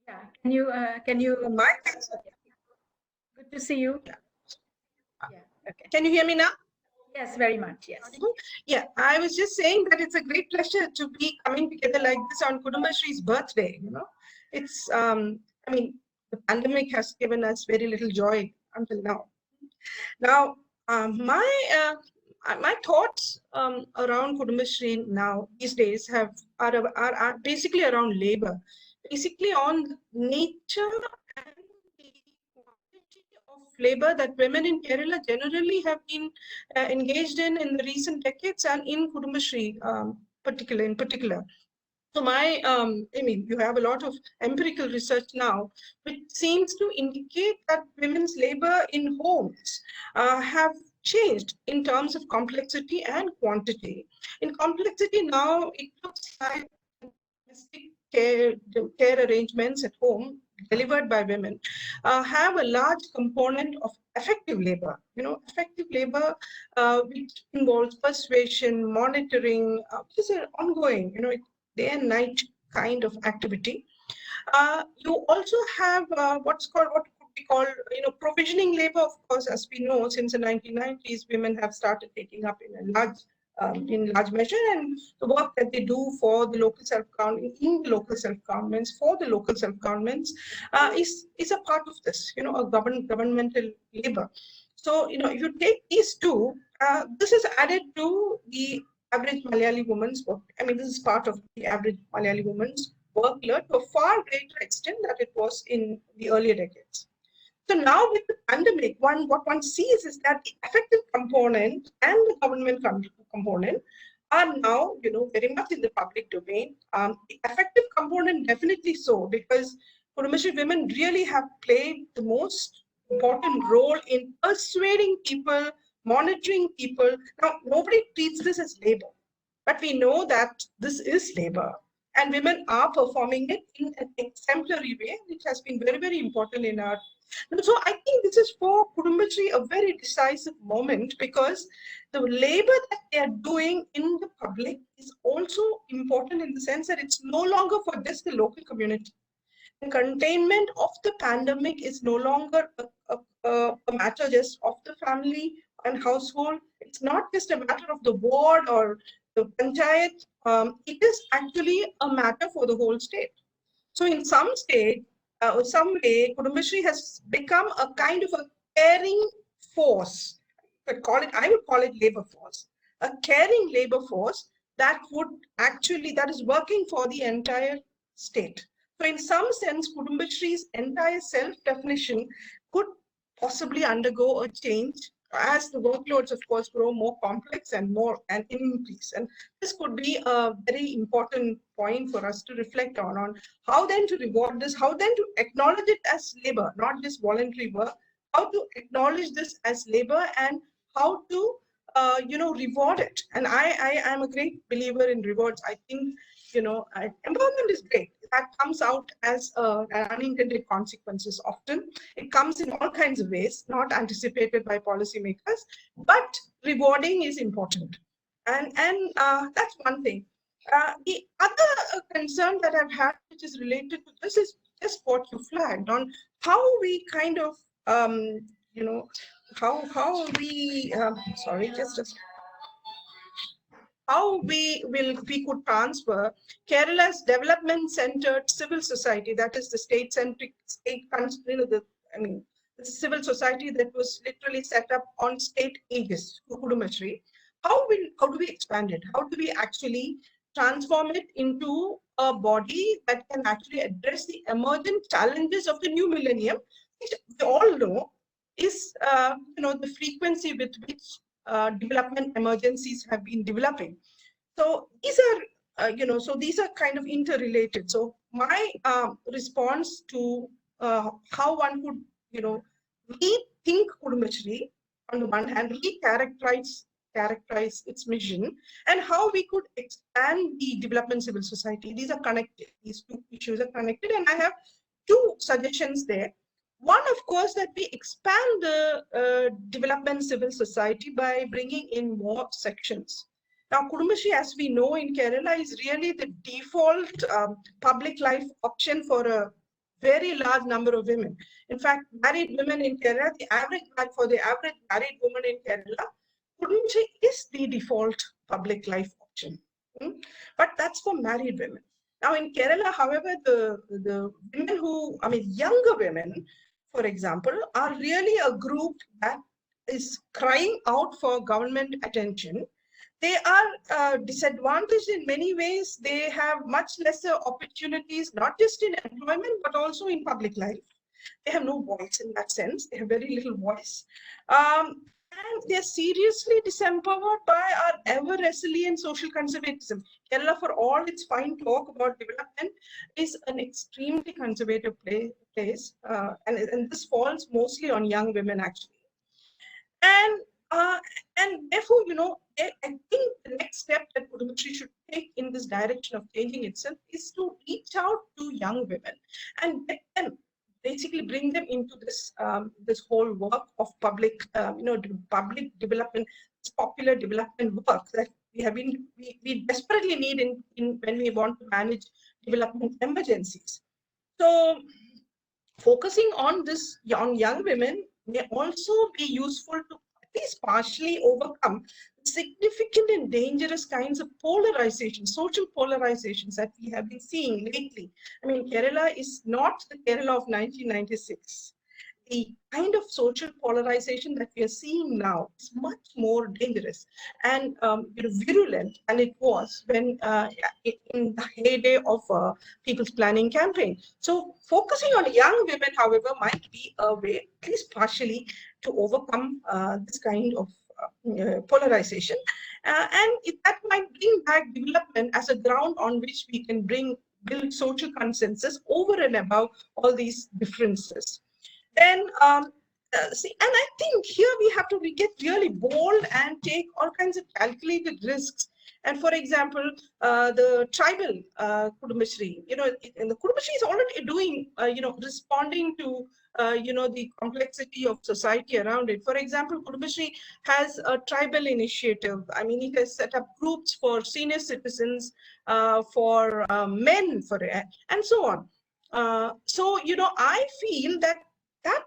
Yeah, can you? Good to see you. Yeah. Okay. Can you hear me now? Yes, very much. Yes. Yeah, I was just saying that it's a great pleasure to be coming together like this on Kudumbashree's birthday. It's I mean, the pandemic has given us very little joy until now. Now, my thoughts around Kudumbashree now these days are basically around labor, basically on nature and the quantity of labor that women in Kerala generally have been engaged in the recent decades, and in Kudumbashree in particular. So you have a lot of empirical research now, which seems to indicate that women's labor in homes have changed in terms of complexity and quantity. In complexity now, it looks like domestic care arrangements at home delivered by women have a large component of effective labor. Effective labor which involves persuasion, monitoring, which is an ongoing, day and night kind of activity. You also have what we call, provisioning labor. Of course, as we know, since the 1990s, women have started taking up in large measure, and the work that they do for the local self-government, in the local self-governments, for the local self-governments, is a part of this, a governmental labor. So, if you take these two, this is added to the average Malayali woman's work. I mean, this is part of the average Malayali woman's workload to a far greater extent than it was in the earlier decades. So now with the pandemic, what one sees is that the effective component and the government component are now, very much in the public domain. The effective component definitely so, because Kudumbashree women really have played the most important role in persuading people, monitoring people. Now, nobody treats this as labor, but we know that this is labor, and women are performing it in an exemplary way, which has been very, very important in our. So I think this is for Kudumbashree a very decisive moment, because the labor that they are doing in the public is also important in the sense that it's no longer for just the local community. And containment of the pandemic is no longer a matter just of the family and household. It's not just a matter of the ward or the panchayat. It is actually a matter for the whole state. So in some state, some way, Kudumbashree has become a kind of a caring force. I would call it labor force, a caring labor force that is working for the entire state. So in some sense, Kudumbashree's entire self-definition could possibly undergo a change as the workloads, of course, grow more complex and increase. And this could be a very important point for us to reflect on how then to reward this, how then to acknowledge it as labor, not just voluntary work, how to acknowledge this as labor and how to reward it. And I am a great believer in rewards. I think empowerment is great. That comes out as unintended consequences. Often it comes in all kinds of ways, not anticipated by policymakers, but rewarding is important. And that's one thing. The other concern that I've had, which is related to this, is just what you flagged on how we kind of, how we, how we could transfer Kerala's development-centered civil society, that is the state-centric, the civil society that was literally set up on state aegis, Kudumbashree. How do we expand it? How do we actually transform it into a body that can actually address the emergent challenges of the new millennium, which we all know is the frequency with which development emergencies have been developing. So these are, these are kind of interrelated. So my response to how one could, rethink Kudumbashree on the one hand, characterize its mission, and how we could expand the development civil society. These are connected. These two issues are connected, and I have two suggestions there. One, of course, that we expand the development civil society by bringing in more sections. Now, Kudumbashree, as we know in Kerala, is really the default public life option for a very large number of women. In fact, married women in Kerala, the average married woman in Kerala, Kudumbashree is the default public life option. But that's for married women. Now, in Kerala, however, the women who, younger women, for example, are really a group that is crying out for government attention. They are disadvantaged in many ways. They have much lesser opportunities, not just in employment, but also in public life. They have no voice in that sense. They have very little voice. And they're seriously disempowered by our ever-resilient social conservatism. Kerala, for all its fine talk about development, is an extremely conservative place. And this falls mostly on young women, actually. And therefore, I think the next step that Kudumbashree should take in this direction of changing itself is to reach out to young women and get them, basically bring them into this this whole work of public, public development, popular development work that we desperately need in when we want to manage development emergencies. So, focusing on this on young women may also be useful to at least partially overcome significant and dangerous kinds of polarization, social polarizations that we have been seeing lately. Kerala is not the Kerala of 1996. The kind of social polarization that we are seeing now is much more dangerous and virulent than it was when in the heyday of People's Planning Campaign. So focusing on young women, however, might be a way, at least partially, to overcome this kind of polarization. That might bring back development as a ground on which we can build social consensus over and above all these differences. Then, and I think here we get really bold and take all kinds of calculated risks. And for example, the tribal Kudumbashree, and the Kudumbashree is already doing, responding to, the complexity of society around it. For example, Kudumbashree has a tribal initiative. It has set up groups for senior citizens, for men, and so on. So, I feel that that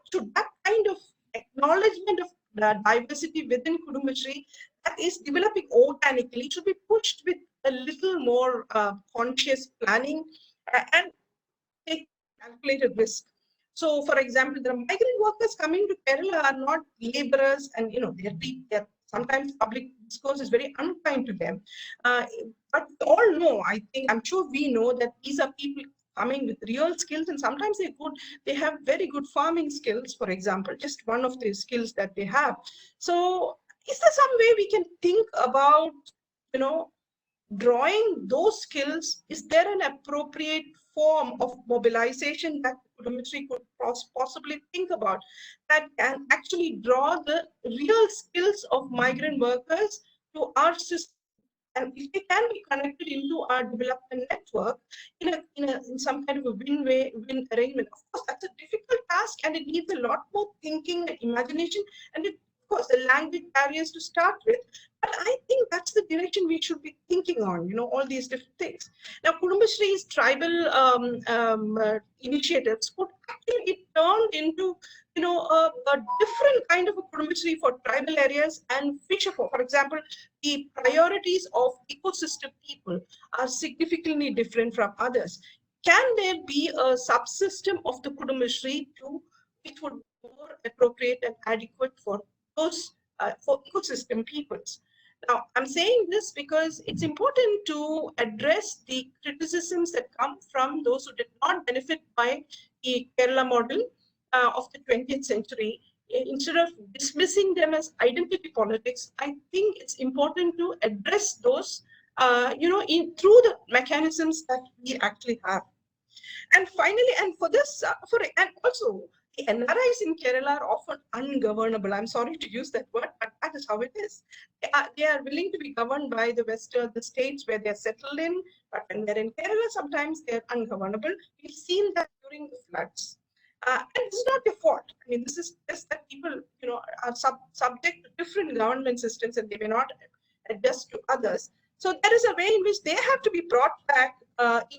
kind of acknowledgement of the diversity within Kudumbashree that is developing organically should be pushed with a little more conscious planning and take calculated risk. So, for example, the migrant workers coming to Kerala are not laborers, and they're sometimes public discourse is very unkind to them. But we all know, I'm sure we know that these are people coming with real skills, and sometimes they have very good farming skills, for example, just one of the skills that they have. So, is there some way we can think about, you know, drawing those skills? Is there an appropriate form of mobilization that Kudumbashree could possibly think about that can actually draw the real skills of migrant workers to our system? And if they can be connected into our development network in some kind of a win arrangement, of course, that's a difficult task and it needs a lot more thinking and imagination, and of course, the language barriers to start with. But I think that's the direction we should be thinking on, all these different things. Now, Kudumbashree's tribal initiatives could actually be turned into, a different kind of a Kudumbashree for tribal areas and fisher folk. For example, the priorities of ecosystem people are significantly different from others. Can there be a subsystem of the Kudumbashree too, which would be more appropriate and adequate for those for ecosystem peoples? Now, I'm saying this because it's important to address the criticisms that come from those who did not benefit by the Kerala model of the 20th century. Instead of dismissing them as identity politics, I think it's important to address those, through the mechanisms that we actually have. And finally, and for this, and also the NRIs in Kerala are often ungovernable. I'm sorry to use that word, but that is how it is. They are willing to be governed by the states where they're settled in, but when they're in Kerala, sometimes they're ungovernable. We've seen that during the floods. And this is not their fault. I mean, this is just that people, are subject to different government systems and they may not adjust to others. So there is a way in which they have to be brought back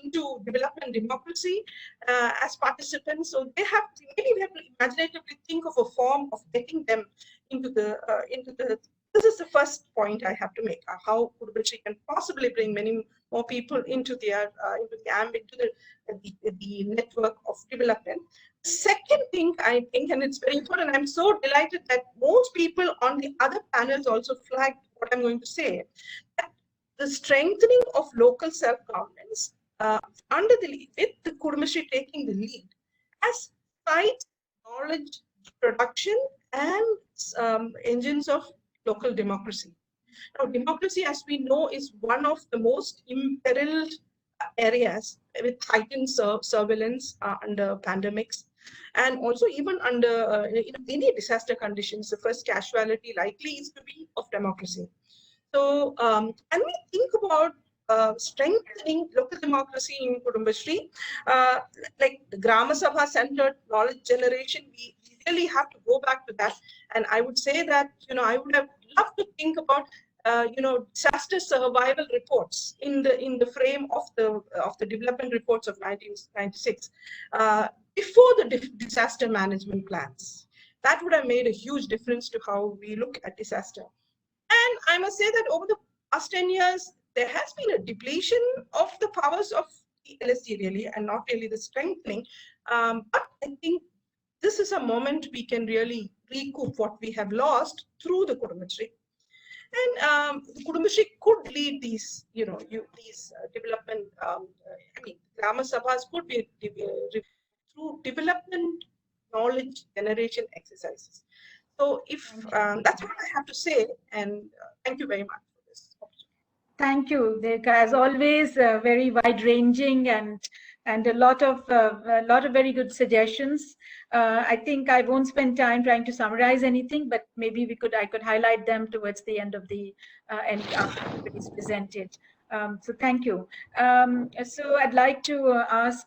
into development democracy as participants. So we have to imaginatively think of a form of getting them into the. This is the first point I have to make. How Kudumbashree can possibly bring many more people into the network of development. Second thing I think, and it's very important, I'm so delighted that most people on the other panels also flagged what I'm going to say, that the strengthening of local self-governance with the Kudumbashree taking the lead as sites, knowledge production, and engines of local democracy. Now, democracy, as we know, is one of the most imperiled areas with heightened surveillance under pandemics, and also even under any disaster conditions. The first casualty likely is to be of democracy. So, and we think about strengthening local democracy in Kudumbashree, like the Grama Sabha centered knowledge generation. We really have to go back to that. And I would say that, I would have loved to think about disaster survival reports in the frame of the development reports of 1996 before the disaster management plans. That would have made a huge difference to how we look at disaster. And I must say that over the past 10 years, there has been a depletion of the powers of the LSD really, and not really the strengthening. But I think this is a moment we can really recoup what we have lost through the Kudumbashree. And Kudumbashree could lead these, these development. Grama Sabhas could be through development knowledge generation exercises. So, if that's what I have to say, and thank you very much for this opportunity. Thank you, Devika. As always, very wide-ranging and a lot of very good suggestions. I think I won't spend time trying to summarize anything, but maybe I could highlight them towards the end of the end after everybody's presented. So thank you. So I'd like to ask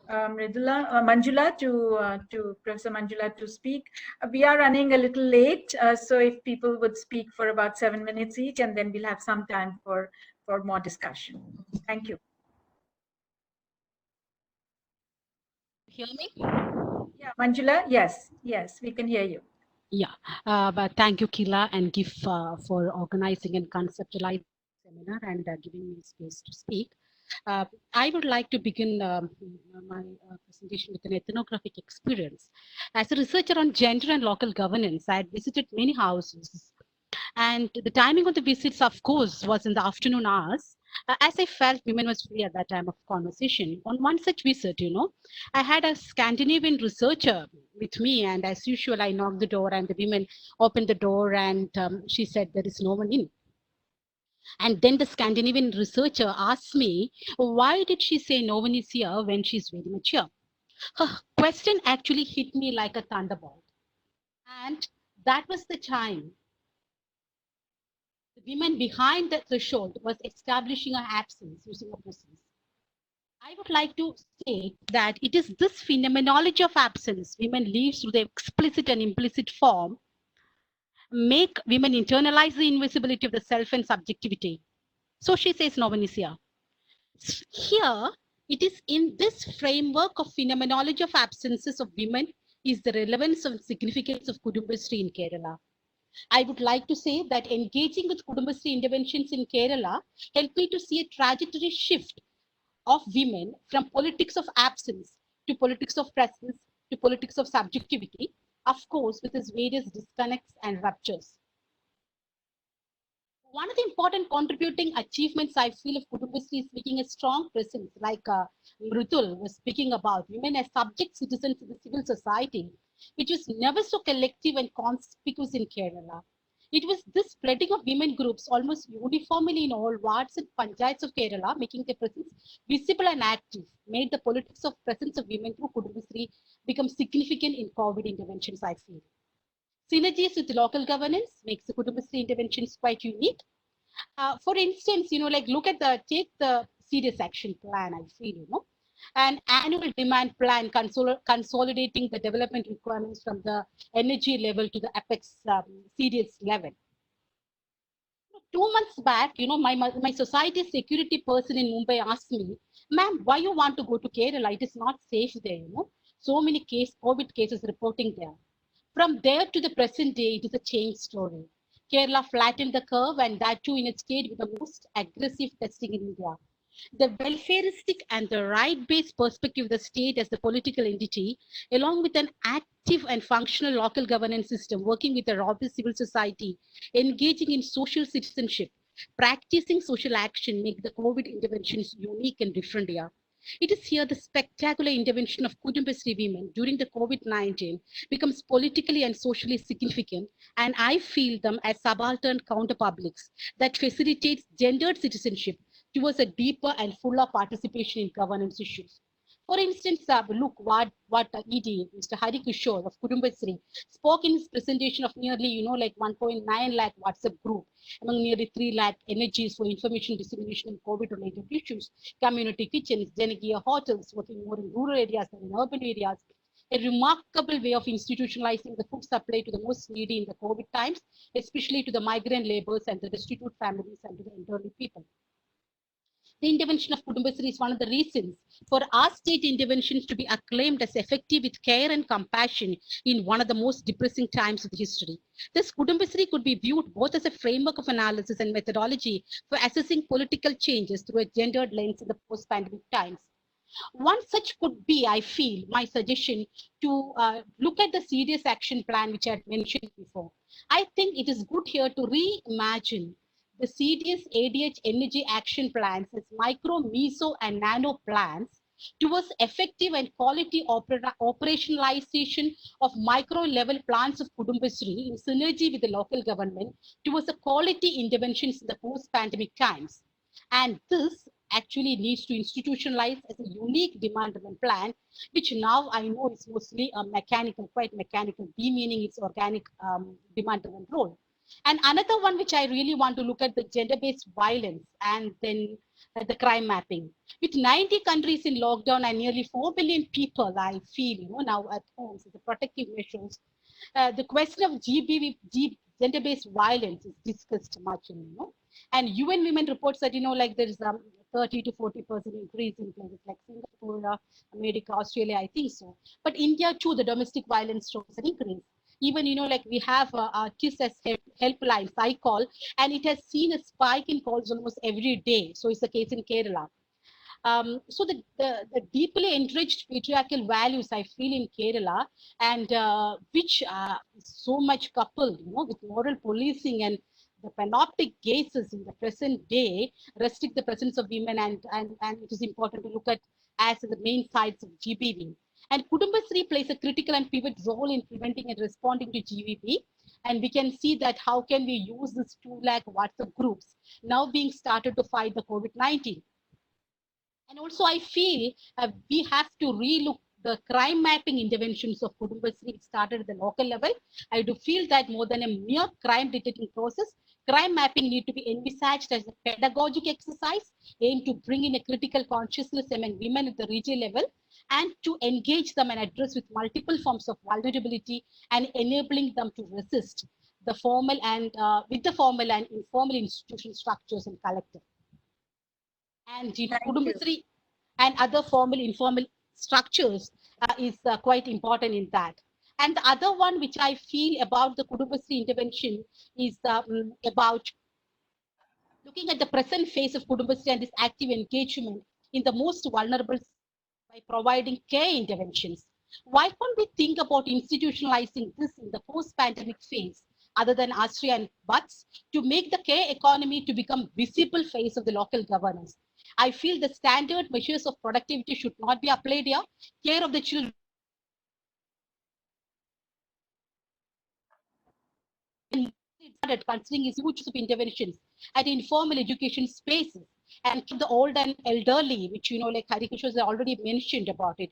Manjula to Professor Manjula to speak. We are running a little late, so if people would speak for about 7 minutes each, and then we'll have some time for more discussion. Thank you. hear me? Yeah, Manjula, yes, we can hear you. Yeah, but thank you, Kila and GIF for organizing and conceptualizing the seminar and giving me space to speak. I would like to begin my presentation with an ethnographic experience. As a researcher on gender and local governance, I had visited many houses, and the timing of the visits, of course, was in the afternoon hours. As I felt women was free at that time of conversation. On one such visit, I had a Scandinavian researcher with me, and as usual, I knocked the door, and the women opened the door, and she said, "There is no one in." And then the Scandinavian researcher asked me, why did she say no one is here when she's very much here? Her question actually hit me like a thunderbolt. And that was the time the women behind the threshold was establishing her absence using a presence. I would like to state that it is this phenomenology of absence women live through the explicit and implicit form make women internalize the invisibility of the self and subjectivity. So she says no one is here. Here, it is in this framework of phenomenology of absences of women is the relevance and significance of Kudumbasri in Kerala. I would like to say that engaging with Kudumbasri interventions in Kerala helped me to see a trajectory shift of women from politics of absence to politics of presence to politics of subjectivity, of course, with its various disconnects and ruptures. One of the important contributing achievements I feel of Kudumbasri is making a strong presence, like Mrutul was speaking about, women as subject citizens in the civil society, which was never so collective and conspicuous in Kerala. It was this spreading of women groups almost uniformly in all wards and panchayats of Kerala, making their presence visible and active, made the politics of presence of women through Kudumbasri become significant in COVID interventions, I feel. Synergies with local governance makes the Kudumbasri interventions quite unique. For instance, like take the serious action plan, I feel, an annual demand plan consolidating the development requirements from the energy level to the apex serious level. 2 months back, my society security person in Mumbai asked me, "Ma'am, why you want to go to Kerala? It is not safe there, So many COVID cases reporting there." From there to the present day, it is a change story. Kerala flattened the curve, and that too in a state with the most aggressive testing in India. The welfareistic and the right-based perspective of the state as the political entity, along with an active and functional local governance system, working with a robust civil society, engaging in social citizenship, practicing social action, make the COVID interventions unique and different here. It is here the spectacular intervention of Kudumbasri women during the COVID-19 becomes politically and socially significant, and I feel them as subaltern counterpublics that facilitates gendered citizenship towards a deeper and fuller participation in governance issues. For instance, look what ED, Mr. Hari Kishore of Kudumbasri, spoke in his presentation of nearly, 1.9 lakh WhatsApp group among nearly 3 lakh energies for information dissemination in COVID-related issues, community kitchens, Janagiya hotels, working more in rural areas than in urban areas, a remarkable way of institutionalizing the food supply to the most needy in the COVID times, especially to the migrant laborers and the destitute families and to the elderly people. The intervention of Kudumbasri is one of the reasons for our state interventions to be acclaimed as effective with care and compassion in one of the most depressing times of history. This Kudumbasri could be viewed both as a framework of analysis and methodology for assessing political changes through a gendered lens in the post-pandemic times. One such could be, I feel, my suggestion to look at the serious action plan, which I had mentioned before. I think it is good here to reimagine the CDS ADH energy action plans as micro, meso, and nano plans towards effective and quality operationalization of micro level plans of Kudumbasri in synergy with the local government towards the quality interventions in the post-pandemic times. And this actually needs to institutionalize as a unique demand-driven plan, which now I know is mostly a mechanical, quite mechanical, demeaning its organic demand-driven role. And another one which I really want to look at the gender-based violence and then the crime mapping. With 90 countries in lockdown and nearly 4 billion people, I feel, now at home, so the protective measures, the question of gender-based violence is discussed much, and UN Women reports that, like there is 30 to 40% increase in places like Singapore, America, Australia, I think so. But India too, the domestic violence shows an increase. Even, like we have our KISS helplines, I call, and it has seen a spike in calls almost every day. So it's the case in Kerala. So the deeply enriched patriarchal values I feel in Kerala, and which are so much coupled, with moral policing and the panoptic gazes in the present day, restrict the presence of women, and it is important to look at as the main sides of GBV. And Kudumbasri plays a critical and pivot role in preventing and responding to GBV. And we can see that how can we use this 2 lakh WhatsApp groups now being started to fight the COVID-19. And also, I feel we have to relook the crime mapping interventions of Kudumbasri started at the local level. I do feel that more than a mere crime detecting process, crime mapping need to be envisaged as a pedagogic exercise aimed to bring in a critical consciousness among women at the regional level and to engage them and address with multiple forms of vulnerability and enabling them to resist the formal and with the formal and informal institutional structures and collective. And Kudumbasri and other formal, informal structures is quite important in that. And the other one which I feel about the Kudumbasri intervention is about looking at the present phase of Kudumbasri and this active engagement in the most vulnerable by providing care interventions. Why can't we think about institutionalizing this in the post-pandemic phase other than ASRI and BUTS to make the care economy to become visible face of the local governance? I feel the standard measures of productivity should not be applied here. Care of the children considering his huge interventions at informal education spaces and the old and elderly, which like Harikishore has already mentioned about it.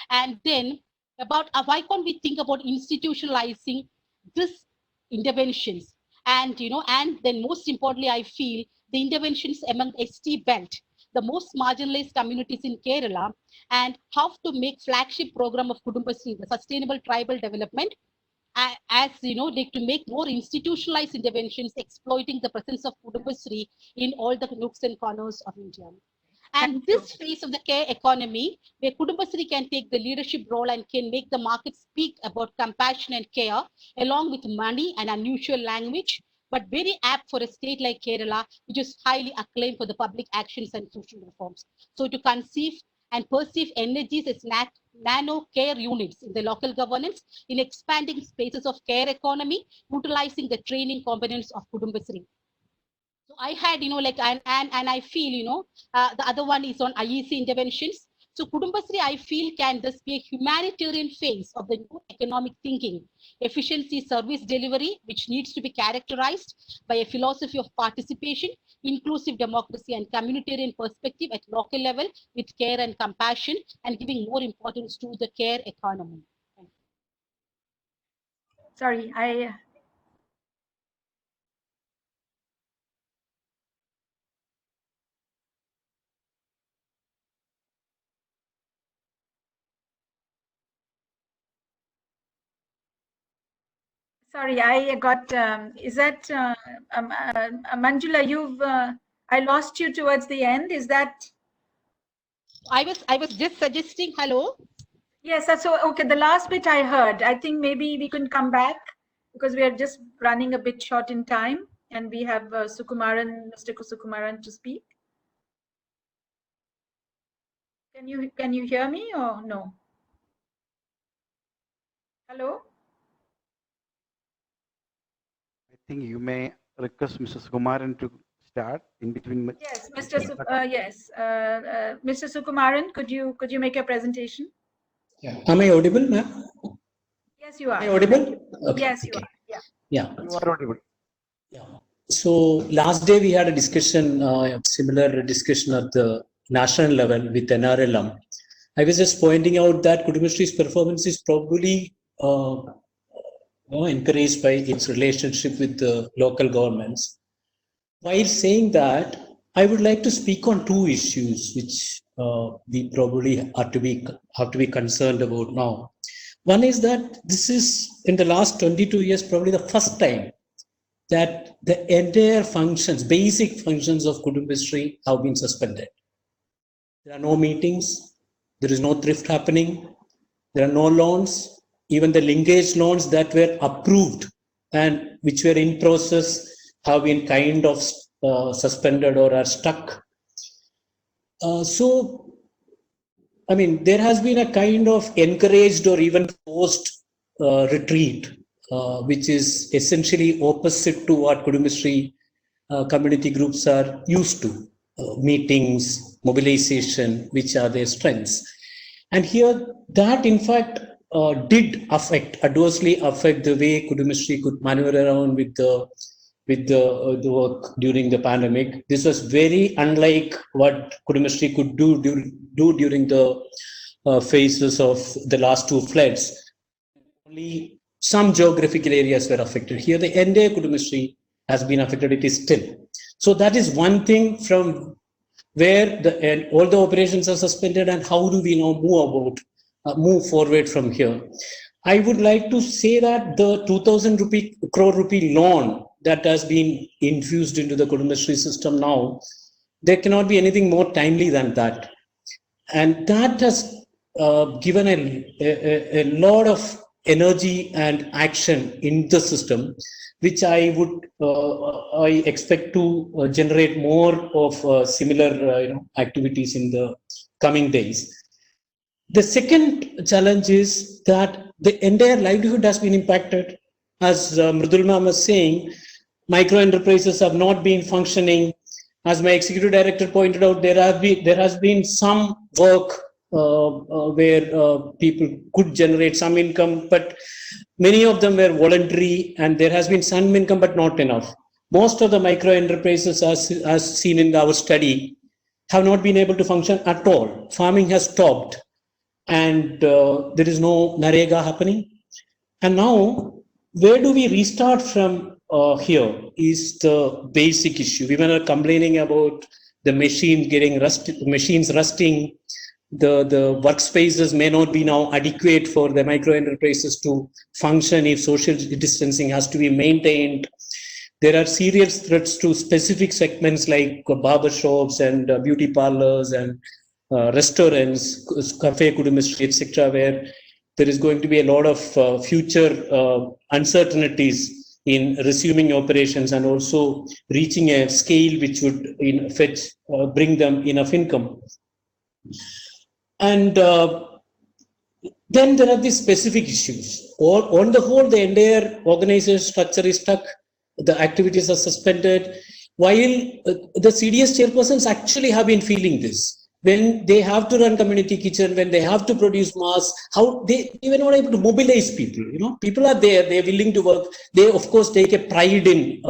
And then about why can't we think about institutionalizing this interventions and and then most importantly I feel the interventions among ST belt, the most marginalized communities in Kerala, and how to make flagship program of Kudumbasri, the sustainable tribal development, as like to make more institutionalized interventions exploiting the presence of Kudumbasri in all the nooks and corners of India. And this phase of the care economy, where Kudumbasri can take the leadership role and can make the market speak about compassion and care, along with money and unusual language, but very apt for a state like Kerala, which is highly acclaimed for the public actions and social reforms. So to conceive and perceive energies as nano care units in the local governance in expanding spaces of care economy, utilizing the training components of Kudumbasri. So I had, and I feel, the other one is on IEC interventions. So Kudumbasri, I feel, can thus be a humanitarian phase of the new economic thinking, efficiency service delivery, which needs to be characterized by a philosophy of participation, inclusive democracy and communitarian perspective at local level with care and compassion and giving more importance to the care economy. Sorry, Sorry, I got, is that, Manjula, I lost you towards the end. Is that? I was just suggesting, hello? Yes, so, okay, the last bit I heard. I think maybe we can come back because we are just running a bit short in time and we have Sukumaran, Mr. Sukumaran to speak. Can you hear me or no? Hello? I think you may request Mr. Sukumaran to start in between. Yes, Mr. Sukumaran, could you make a presentation? Yeah. Am I audible, ma'am? Yes, you are. Am I audible? Okay. Yes, you are. Yeah. Yeah. You are audible. Yeah. So last day we had a discussion, similar discussion at the national level with NRLM. I was just pointing out that Kudumbasri's performance is probably encouraged by its relationship with the local governments. While saying that, I would like to speak on two issues which we probably have to be concerned about now. One is that this is in the last 22 years probably the first time that the entire functions, basic functions of Kudumbasri have been suspended. There are no meetings. There is no thrift happening. There are no loans. Even the linkage loans that were approved and which were in process have been kind of suspended or are stuck. So, I mean, there has been a kind of encouraged or even forced retreat, which is essentially opposite to what Kudumbashree community groups are used to. Meetings, mobilization, which are their strengths. And here, that in fact did adversely affect the way Kudumbashree could maneuver around with the work during the pandemic. This was very unlike what Kudumbashree could do during the phases of the last two floods. Only some geographical areas were affected. Here, the entire Kudumbashree has been affected. It is still. So that is one thing from where all the operations are suspended, and how do we now move forward from here. I would like to say that the 2,000 crore rupee loan that has been infused into the Kudumbashree system now, there cannot be anything more timely than that. And that has given a lot of energy and action in the system, which I expect to generate more of similar activities in the coming days. The second challenge is that the entire livelihood has been impacted. As Mridul ma'am was saying, micro enterprises have not been functioning. As my executive director pointed out, there has been some work where people could generate some income, but many of them were voluntary, and there has been some income, but not enough. Most of the micro enterprises, as seen in our study, have not been able to function at all. Farming has stopped, and there is no NREGA happening. And now, where do we restart from here is the basic issue. Women are complaining about the machines rusting. The workspaces may not be now adequate for the micro enterprises to function if social distancing has to be maintained. There are serious threats to specific segments like barber shops and beauty parlors and restaurants, Cafe Kudumbashree, etc., where there is going to be a lot of future uncertainties in resuming operations and also reaching a scale which would bring them enough income. And then there are these specific issues. On the whole, the entire organization structure is stuck. The activities are suspended. While the CDS chairpersons actually have been feeling this. When they have to run community kitchen, when they have to produce masks, how they were not able to mobilize people. People are there, they're willing to work. They, of course, take a pride in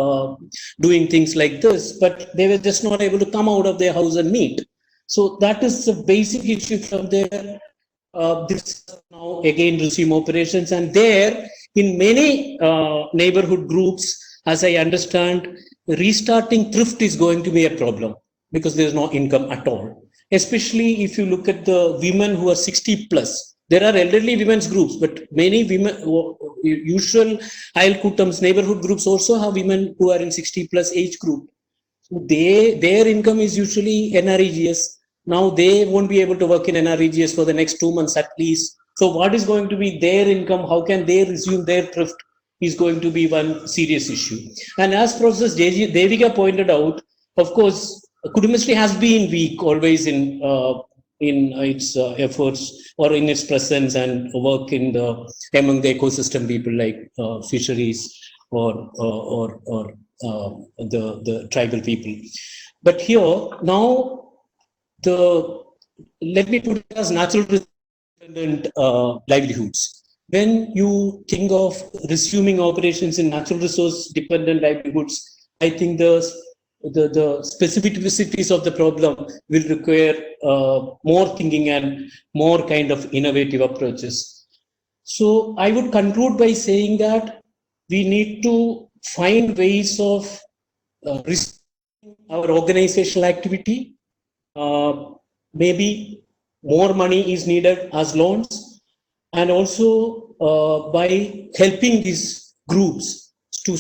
doing things like this, but they were just not able to come out of their house and meet. So that is the basic issue from there. This now again resume operations, and there in many neighborhood groups, as I understand, restarting thrift is going to be a problem because there is no income at all. Especially if you look at the women who are 60 plus. There are elderly women's groups, but many women, usual Ail Kutams neighborhood groups also have women who are in 60 plus age group. So their income is usually NREGS. Now they won't be able to work in NREGS for the next 2 months at least. So what is going to be their income? How can they resume their thrift is going to be one serious issue. And as Professor Devika pointed out, of course, Kudumbashree has been weak always in its efforts or in its presence and work among the ecosystem people like fisheries or the tribal people. But here now, let me put it as natural dependent livelihoods. When you think of resuming operations in natural resource dependent livelihoods, I think the specificities of the problem will require more thinking and more kind of innovative approaches. So I would conclude by saying that we need to find ways of resuming our organizational activity. Maybe more money is needed as loans, and also by helping these groups to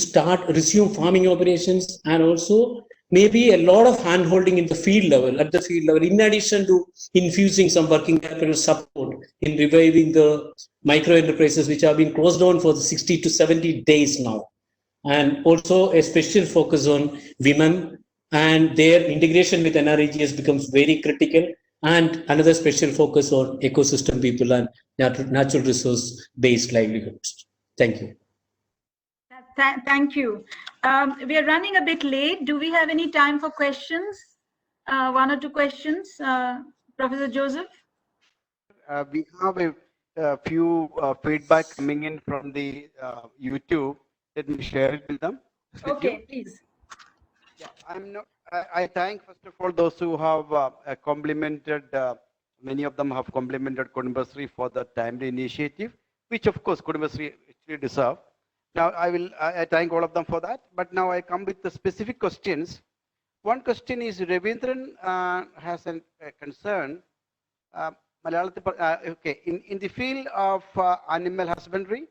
resume farming operations, and also maybe a lot of hand-holding in the field level, at the field level, in addition to infusing some working capital support in reviving the micro enterprises which have been closed down for the 60 to 70 days now. And also a special focus on women, and their integration with NREGS becomes very critical, and another special focus on ecosystem people and natural resource based livelihoods. Thank you. Thank you. We are running a bit late. Do we have any time for questions? One or two questions, Professor Joseph? We have a few feedback coming in from the YouTube. Let me share it with them. Okay, please. Yeah, I thank first of all those who have complimented. Many of them have complimented Kudumbashree for the timely initiative, which of course Kudumbashree actually deserve. Now I thank all of them for that. But now I come with the specific questions. One question is Ravindran has a concern. Okay, in the field of animal husbandry,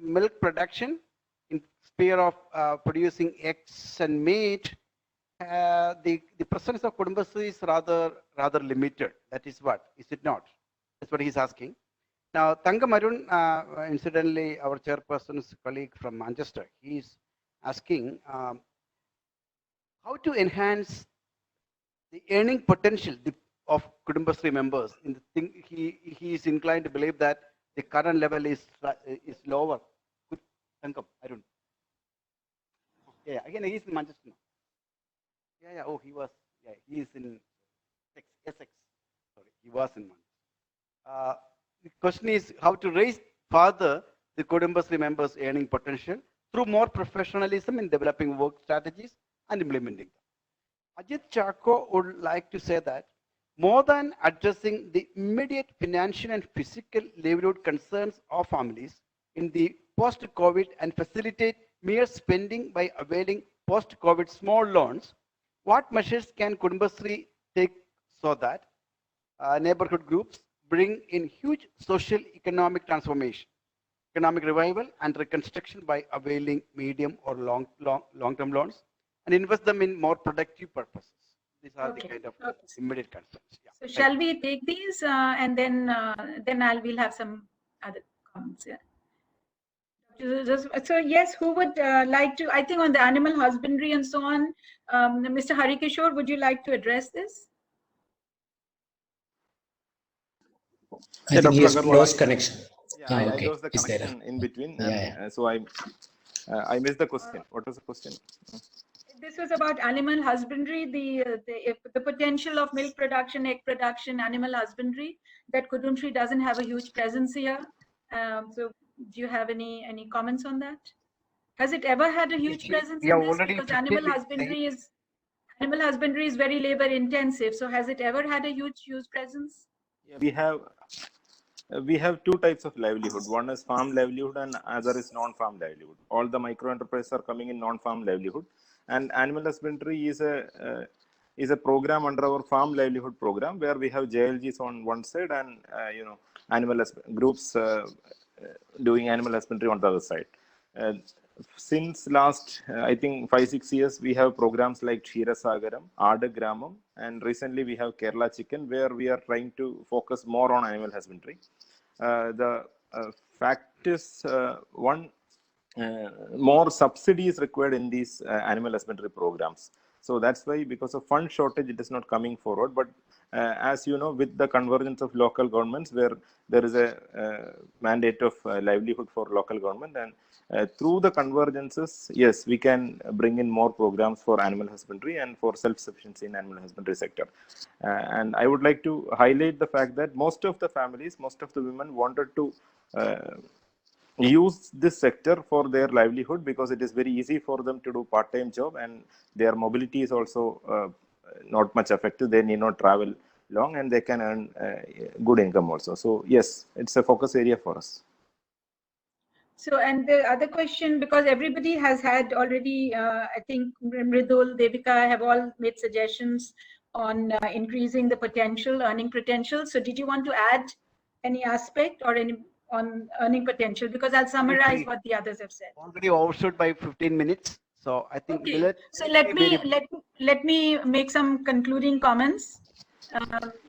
milk production, in sphere of producing eggs and meat, the presence of Kudumbashree is rather limited. That is what, is it not? That's what he's asking. Now, Thangam Arun, incidentally, our chairperson's colleague from Manchester, he's asking how to enhance the earning potential of Kudumbashree members. In the thing, he is inclined to believe that the current level is lower. Thangam Arun. Yeah, again, he's in Manchester now. Yeah. Oh, he was. Yeah, he is in Essex. Sorry, he was in Manchester. The question is how to raise further the Kudumbashree members' earning potential through more professionalism in developing work strategies and implementing them. Ajit Chako would like to say that more than addressing the immediate financial and physical livelihood concerns of families in the post-COVID and facilitate mere spending by availing post-COVID small loans, what measures can Kudumbashree take so that neighborhood groups bring in huge social economic transformation, economic revival and reconstruction by availing medium or long-term loans and invest them in more productive purposes? These are the kind of immediate concerns. Yeah. So shall we take these and then we'll have some other comments. Yeah. So yes, who would like to? I think on the animal husbandry and so on, Mr. Harikishore, would you like to address this? I think he has lost connection. Yeah, I lost the connection in between. And, so I missed the question. What was the question? This was about animal husbandry, the potential of milk production, egg production, animal husbandry, that Kudumbashree doesn't have a huge presence here. So do you have any comments on that? Has it ever had a huge presence in this? Because animal husbandry is very labor intensive. So has it ever had a huge presence? Yeah, we have two types of livelihood. One is farm livelihood and other is non-farm livelihood. All the micro enterprises are coming in non-farm livelihood, and animal husbandry is a program under our farm livelihood program where we have JLGs on one side and animal groups doing animal husbandry on the other side. Since last I think 5-6 years, we have programs like Kshira Sagaram, Aada Gramam, and recently we have Kerala Chicken, where we are trying to focus more on animal husbandry. The fact is, more subsidies required in these animal husbandry programs. So that's why, because of fund shortage, it is not coming forward. But as you know, with the convergence of local governments, where there is a mandate of livelihood for local government, and through the convergences, yes, we can bring in more programs for animal husbandry and for self-sufficiency in animal husbandry sector. And I would like to highlight the fact that most of the families, most of the women wanted to use this sector for their livelihood because it is very easy for them to do part-time job, and their mobility is also not much affected. They need not travel long and they can earn good income also. So yes, it's a focus area for us. So, and the other question, because everybody has had already, I think Mridul, Devika have all made suggestions on increasing the potential, earning potential. So did you want to add any aspect or any on earning potential? Because I'll summarize what the others have said. Already overshot by 15 minutes. So I think Okay, millet. so will be let me make some concluding comments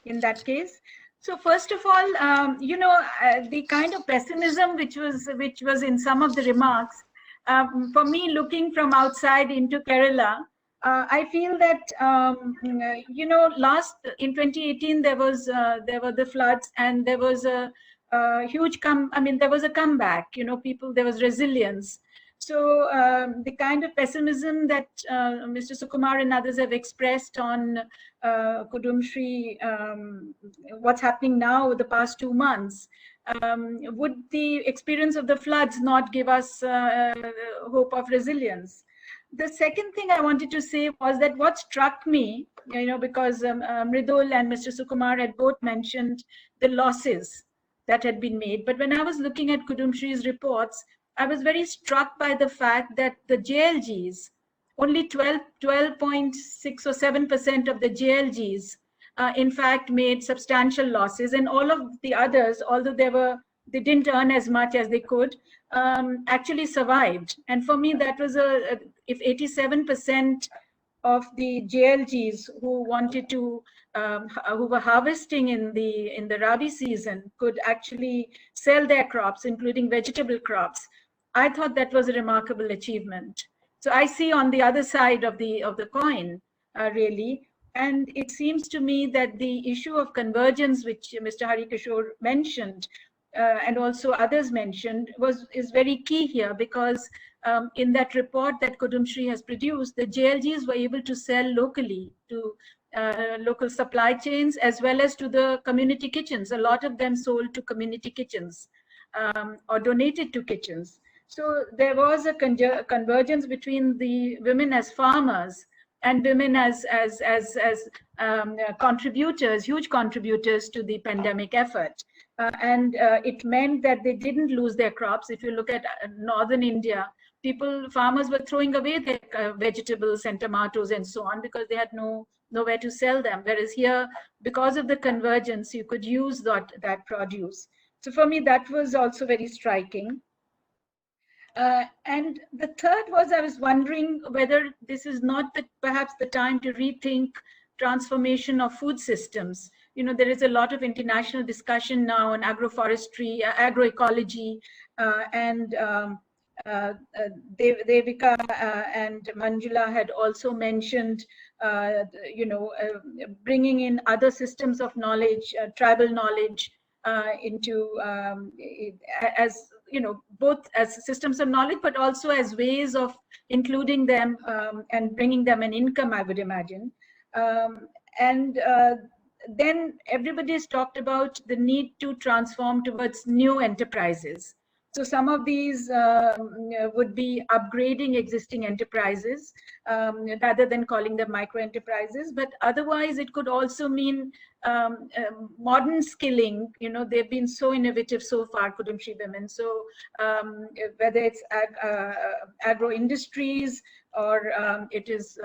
in that case. So first of all, the kind of pessimism which was in some of the remarks, for me, looking from outside into Kerala, I feel that last in 2018 there were the floods, and there was a huge there was a comeback. There was resilience. So the kind of pessimism that Mr. Sukumar and others have expressed on Kudumshree, what's happening now the past 2 months, would the experience of the floods not give us hope of resilience? The second thing I wanted to say was that what struck me, because Mridul and Mr. Sukumar had both mentioned the losses that had been made. But when I was looking at Kudumshree's reports, I was very struck by the fact that the JLGs, only 12.6 or 7% of the JLGs, in fact, made substantial losses, and all of the others, although they didn't earn as much as they could, actually survived. And for me, that was if 87% of the JLGs who wanted to, who were harvesting in the Rabi season, could actually sell their crops, including vegetable crops, I thought that was a remarkable achievement. So I see on the other side of the coin, really, and it seems to me that the issue of convergence, which Mr. Harikishore mentioned, and also others mentioned, is very key here, because in that report that Kudumshree has produced, the JLGs were able to sell locally to local supply chains, as well as to the community kitchens. A lot of them sold to community kitchens or donated to kitchens. So there was a convergence between the women as farmers and women as contributors, huge contributors to the pandemic effort. And it meant that they didn't lose their crops. If you look at northern India, farmers were throwing away their vegetables and tomatoes and so on, because they had nowhere to sell them. Whereas here, because of the convergence, you could use that produce. So for me, that was also very striking. And the third was, I was wondering whether this is not perhaps the time to rethink transformation of food systems. There is a lot of international discussion now on agroforestry, agroecology, and Devika and Manjula had also mentioned, bringing in other systems of knowledge, tribal knowledge, into as both as systems of knowledge, but also as ways of including them and bringing them an income, I would imagine. And then everybody's talked about the need to transform towards new enterprises. So some of these would be upgrading existing enterprises rather than calling them micro enterprises. But otherwise, it could also mean modern skilling. They've been so innovative so far, Kudumshree women. So whether it's agro industries or it is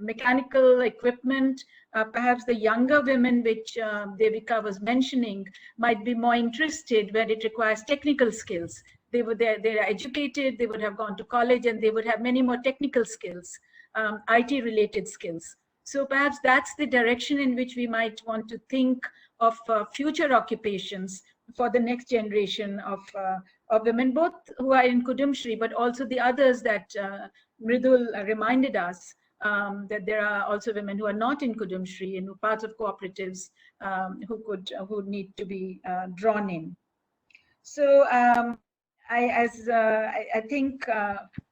mechanical equipment, perhaps the younger women, which Devika was mentioning, might be more interested where it requires technical skills. They're educated, they would have gone to college, and they would have many more technical skills, IT related skills. So perhaps that's the direction in which we might want to think of future occupations for the next generation of women, both who are in Kudumshree, but also the others that Mridul reminded us, that there are also women who are not in Kudumshree and who are parts of cooperatives who need to be drawn in. So I think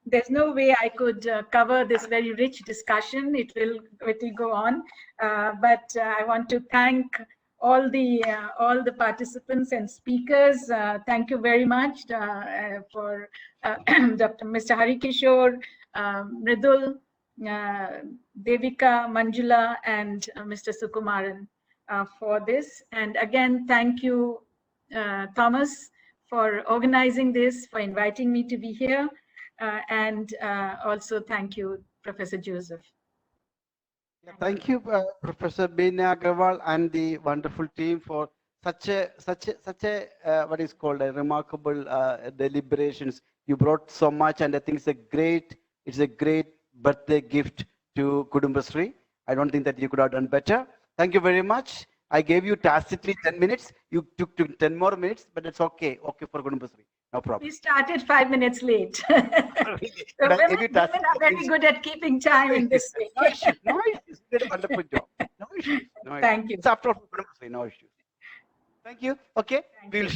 there's no way I could cover this very rich discussion. It will go on, but I want to thank all the participants and speakers. Thank you very much for Mr. Harikishore, Mridul, Devika, Manjula, and Mr. Sukumaran for this. And again, thank you, Thomas, for organizing this, for inviting me to be here. And also thank you, Professor Joseph. Thank you, Professor Beena Agarwal and the wonderful team for such a what is called a remarkable deliberations. You brought so much, and I think it's a great It's a great birthday gift to Kudumbasri. I don't think that you could have done better. Thank you very much. I gave you tacitly 10 minutes. You took 10 more minutes, but it's okay. Okay for Kudumbasri. No problem. We started 5 minutes late. So But I gave women, you women are tacitly very good at keeping time in this way. No issues. No issues. You did a wonderful job. No issues. No issues. Thank you. It's after all Kudumbasri. No issues. Thank you. Okay. Thank We you. will